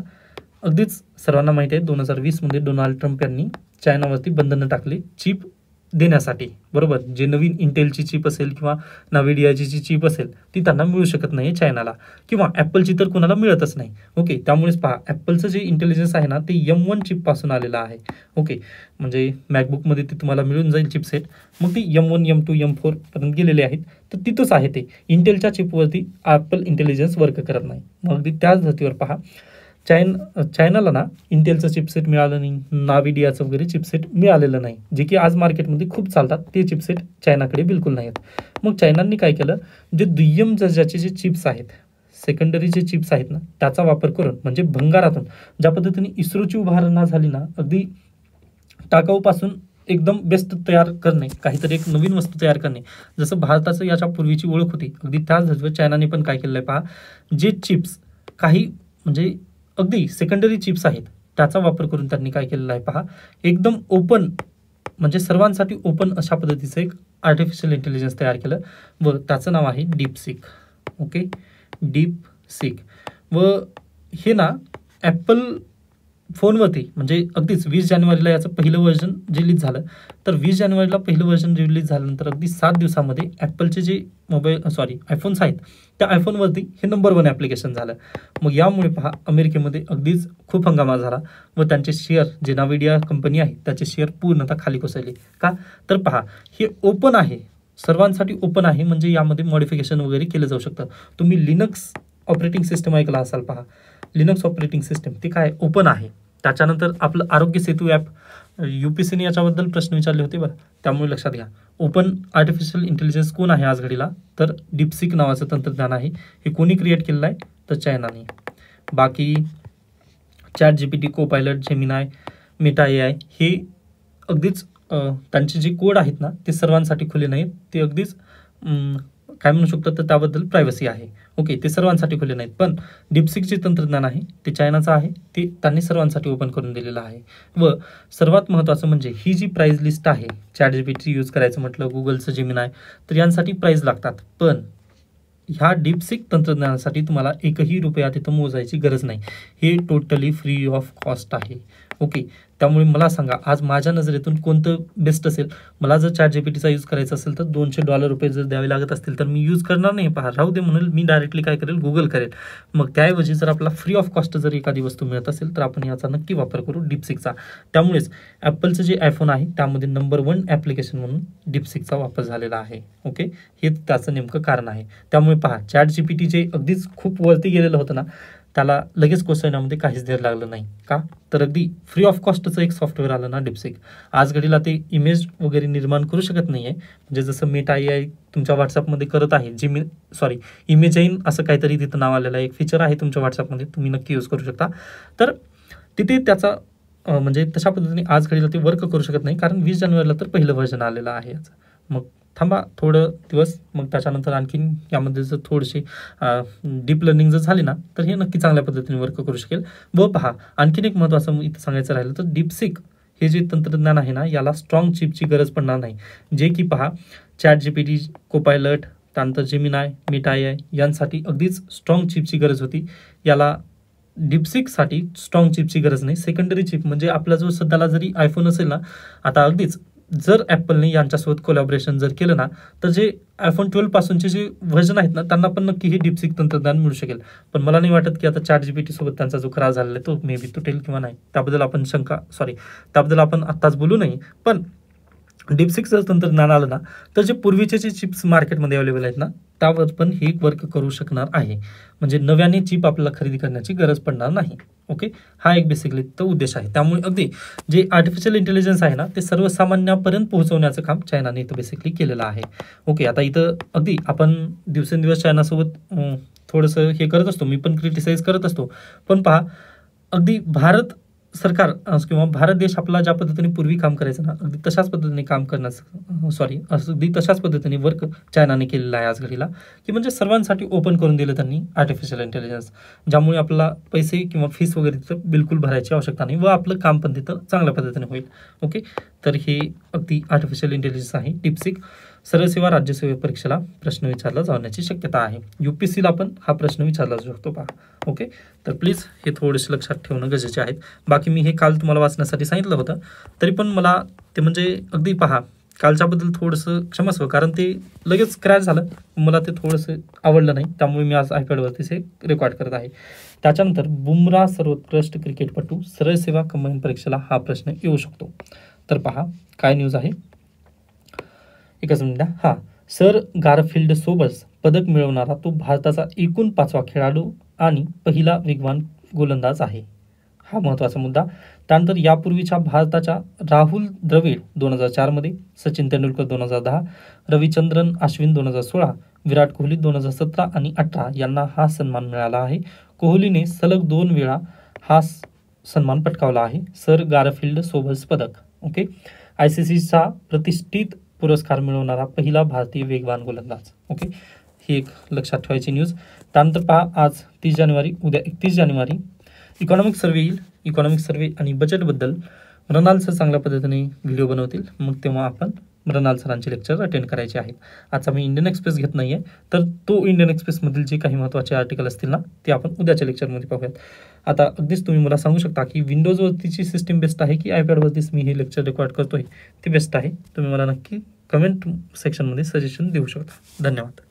अगदीच सर्वांना माहिती आहे 2020मध्ये डोनाल्ड ट्रम्प यांनी चायनावरती बंधनं टाकली चिप देण्यासाठी. बरोबर, जे नवीन इंटेलची चिप असेल किंवा नाविडियाची जी चिप असेल ती त्यांना मिळू शकत नाही चायनाला, किंवा ॲपलची तर कोणाला मिळतच नाही. ओके, त्यामुळेच पहा ॲपलचं जे इंटेलिजन्स आहे ना, ते M1 चिपपासून आलेलं आहे. ओके, म्हणजे मॅकबुकमध्ये ते तुम्हाला मिळून जाईल चिपसेट. मग ती M1, M2, M4 पर्यंत गेलेले आहेत, तर तिथंच आहे ते. इंटेलच्या चिपवरती ॲपल इंटेलिजन्स वर्क करत नाही. मग अगदी त्याच धर्तीवर पहा, चायनाला ना इंटेलचं चिपसेट मिळालं नाही, नाविडियाचं वगैरे चिपसेट मिळालेलं नाही, जे की आज मार्केटमध्ये खूप चालतात. ते चिपसेट चायनाकडे बिलकुल नाही आहेत. मग चायनांनी काय केलं, जे दुय्यम दर्जाचे जे चिप्स आहेत, सेकंडरी जे चिप्स आहेत ना, त्याचा वापर करून म्हणजे भंगारातून ज्या पद्धतीने इस्रोची उभारणा झाली ना, अगदी टाकाऊपासून एकदम बेस्ट तयार करणे, काहीतरी एक नवीन वस्तू तयार करणे, जसं भारताचं याच्या पूर्वीची ओळख होती, अगदी त्याच धर्तीवर चायनाने पण काय केलं आहे पहा, जे चिप्स काही म्हणजे अगदी सेकंडरी चिप्स आहेत त्याचा वापर करून त्यांनी काय केलेलं आहे पहा, एकदम ओपन म्हणजे सर्वांसाठी ओपन अशा पद्धतीचं एक आर्टिफिशियल इंटेलिजन्स तयार केलं व त्याचं नाव आहे डीपसीक. Okay, DeepSeek. व हे ना ॲपल फोनवरती म्हणजे अगदीच 20 जानेवारीला याचं पहिलं व्हर्जन रिलीज झालं. तर 20 जानेवारीला पहिलं व्हर्जन रिलीज झाल्यानंतर अगदी 7 दिवसामध्ये ॲपलचे जे आयफोन्स आहेत त्या आयफोनवरती हे नंबर 1 ॲप्लिकेशन झालं. मग यामुळे पहा अमेरिकेमध्ये अगदीच खूप हंगामा झाला व त्यांचे शेअर, जे नाविडिया कंपनी आहे त्याचे शेअर पूर्णतः खाली कोसळले. का तर पहा, हे ओपन आहे, सर्वांसाठी ओपन आहे, म्हणजे यामध्ये मॉडिफिकेशन वगैरे केलं जाऊ शकतं. तुम्ही लिनक्स ऑपरेटिंग सिस्टम ऐकला असाल पहा, लिनक्स ऑपरेटिंग सिस्टम ते काय ओपन आहे. त्याच्यानंतर आपलं आरोग्य सेतू ॲप, UPSCने याच्याबद्दल प्रश्न विचारले होते बरं, त्यामुळे लक्षात घ्या. ओपन आर्टिफिशियल इंटेलिजन्स कोण आहे आज घडीला, तर डीपसीक नावाचं तंत्रज्ञान आहे. हे कोणी क्रिएट केलेलं आहे, तर चायनाने. बाकी ChatGPT, Copilot, Gemini, Meta AI हे अगदीच त्यांचे जे कोड आहेत ना ते सर्वांसाठी खुले नाहीत. ते अगदीच काय म्हणू शकतो, तर त्याबद्दल प्रायव्हसी आहे. ओके, ते सर्वांसाठी खुले नाहीत. पण डीपसीक जे तंत्रज्ञान आहे ते चायनाचं आहे, ते त्यांनी सर्वांसाठी ओपन करून दिलेलं आहे. व सर्वात महत्त्वाचं म्हणजे ही जी प्राईज लिस्ट आहे, ChatGPT यूज करायचं म्हटलं, गुगलचं जेमिनाय, तर यांसाठी प्राईज लागतात. पण ह्या डीपसीक तंत्रज्ञानासाठी तुम्हाला एकही रुपया तिथं मोजायची गरज नाही. हे टोटली फ्री ऑफ कॉस्ट आहे. ओके, त्यामुळे मला सांगा आज माझ्या नजरेतून कोणतं बेस्ट असेल. मला जर ChatGPTचा यूज करायचा असेल तर $200 जर द्यावे लागत असतील तर मी यूज करणार नाही. पहा, राहू दे म्हणून मी डायरेक्टली काय करेल, गुगल करेल. मग त्याऐवजी जर आपला फ्री ऑफ कॉस्ट जर एखादी वस्तू मिळत असेल तर आपण याचा नक्की वापर करू डीपसीकचा. त्यामुळेच ॲपलचं जे आयफोन आहे त्यामध्ये नंबर 1 ॲप्लिकेशन म्हणून डीपसीकचा वापर झालेला आहे. ओके, हे त्याचं नेमकं कारण आहे. त्यामुळे पहा, ChatGPT जे अगदीच खूप वरती गेलेलं होतं ना, त्याला लगेच कोसळण्यामध्ये काहीच देर लागलं नाही. का तर अगदी फ्री ऑफ कॉस्टचं एक सॉफ्टवेअर आलं ना डीपसीक. आज घडीला ते इमेज वगैरे निर्माण करू शकत नाही आहे, म्हणजे जसं मेटा AI तुमच्या व्हॉट्सअपमध्ये करत आहे, इमेजाइन असं काहीतरी तिथं नाव आलेलं आहे, एक फीचर आहे तुमच्या व्हॉट्सअपमध्ये, तुम्ही नक्की यूज करू शकता. तर तिथे त्याचा म्हणजे तशा पद्धतीने आज घडीला ते वर्क करू शकत नाही, कारण 20 जानेवारीला तर पहिलं व्हर्जन आलेलं आहे याचं. मग थांबा थोडं दिवस, मग त्याच्यानंतर आणखीन यामध्ये जर थोडीशी डीप लर्निंग जर झाली ना तर हे नक्की चांगल्या पद्धतीने वर्क करू शकेल. व पहा, आणखीन एक महत्त्वाचं इथं सांगायचं राहिलं तर डीपसीक हे जे तंत्रज्ञान आहे ना, याला स्ट्रॉंग चिपची गरज पडणार नाही. जे की पहा, ChatGPT, कोपायलट, त्यानंतर जेमिनाय, मेटा AI यांसाठी अगदीच स्ट्रॉंग चिपची गरज होती. याला डीपसीकसाठी स्ट्रॉंग चिपची गरज नाही. सेकंडरी चिप म्हणजे आपला जो सध्याला जरी आयफोन असेल ना, आता अगदीच जर ॲपलने यांच्यासोबत कोलॅबोरेशन जर केलं ना, तर जे आयफोन 12 पासूनचे जे व्हर्जन आहेत ना, त्यांना पण नक्की हे डीपसिक तंत्रज्ञान मिळू शकेल. पण मला नाही वाटत की आता ChatGPT सोबत त्यांचा जो करार झालेला आहे तो मे बी तुटेल किंवा नाही. त्याबद्दल आपण आत्ताच बोलू नये. पण डीपसिक्स जर तंत्रज्ञान आलं ना, तर जे पूर्वीचे जे चिप्स मार्केटमध्ये अवेलेबल आहेत ना, त्यावर पण हे वर्क करू शकणार आहे. म्हणजे नव्याने चिप आपल्याला खरेदी करण्याची गरज पडणार नाही. ओके, हा एक बेसिकली तो उद्देश आहे. त्यामुळे अगदी जे आर्टिफिशियल इंटेलिजन्स आहे ना, ते सर्वसामान्यापर्यंत पोहोचवण्याचं काम चायनाने इथं बेसिकली केलेलं आहे. ओके, आता इथं अगदी आपण दिवसेंदिवस चायनासोबत थोडंसं हे करत असतो, मी पण क्रिटिसाइज करत असतो. पण पहा, अगदी भारत सरकार किंवा भारत देश आपला ज्या पद्धतीने पूर्वी काम करायचं ना, अगदी तशाच पद्धतीने काम अगदी तशाच पद्धतीने वर्क चायनाने केलेलं आहे आज घडीला, की म्हणजे सर्वांसाठी ओपन करून दिलं त्यांनी आर्टिफिशियल इंटेलिजन्स, ज्यामुळे आपल्याला पैसे किंवा फीस वगैरे तिथं बिलकुल भरायची आवश्यकता नाही व आपलं काम पण तिथं चांगल्या पद्धतीने होईल. ओके, तर हे अगदी आर्टिफिशियल इंटेलिजन्स आहे डीपसिक. सरळ सेवा राज्यसेवा परीक्षेला प्रश्न विचारला जाण्याची शक्यता आहे. UPSCला पण हा प्रश्न विचारला जाऊ शकतो पहा. ओके, तर प्लीज हे थोडेसे लक्षात ठेवणं गरजेचे आहेत. बाकी मी हे काल तुम्हाला वाचण्यासाठी सांगितलं होतं, तरी पण मला ते म्हणजे अगदी पहा, कालच्याबद्दल थोडंसं क्षमस्व, कारण ते लगेच क्रॅश झालं, मला ते थोडंसं आवडलं नाही, त्यामुळे मी आज iPadवरती हे रेकॉर्ड करत आहे. त्याच्यानंतर बुमराह सर्वोत्कृष्ट क्रिकेटपटू सरळ सेवा कंबाईन परीक्षेला हा प्रश्न येऊ शकतो. तर पहा काय न्यूज आहे, एकच मिनिट. हां, सर गारफिल्ड सोबत पदक मिळवणारा तो भारताचा एकूण 5वा खेळाडू आणि पहिला वेगवान गोलंदाज आहे. हा महत्त्वाचा मुद्दा. त्यानंतर यापूर्वीच्या भारताच्या राहुल द्रविड 2004 मध्ये, सचिन तेंडुलकर 2010, रविचंद्रन अश्विन 2016, विराट कोहली 2017 आणि 18 यांना हा सन्मान मिळाला आहे. कोहलीने सलग 2 वेळा हा सन्मान पटकावला आहे. सर गारफिल्ड सोबत पदक. ओके, ICCचा प्रतिष्ठित पुरस्कार मिळवणारा पहिला भारतीय वेगवान गोलंदाज. ओके, ही एक लक्षात ठेवायची न्यूज. त्यानंतर पहा, आज 30 जानेवारी, उद्या 31 जानेवारी इकॉनॉमिक सर्वे येईल. इकॉनॉमिक सर्वे आणि बजेटबद्दल मृणाल सर चांगल्या पद्धतीने व्हिडिओ बनवतील, मग तेव्हा आपण मृणाल सरांचे लेक्चर अटेंड करायचे आहेत. आजचा मी इंडियन एक्सप्रेस घेत नाही आहे, तर तो इंडियन एक्सप्रेसमधील जे काही महत्त्वाचे आर्टिकल असतील ना, ते आपण उद्याच्या लेक्चरमध्ये पाहूयात. आता अगदीच तुम्ही मला सांगू शकता की विंडोजवरतीची सिस्टीम बेस्ट आहे की iPadवरतीच मी हे लेक्चर रेकॉर्ड करतोय ते बेस्ट आहे. तुम्ही मला नक्की कमेंट सेक्शनमध्ये सजेशन देऊ शकता. धन्यवाद.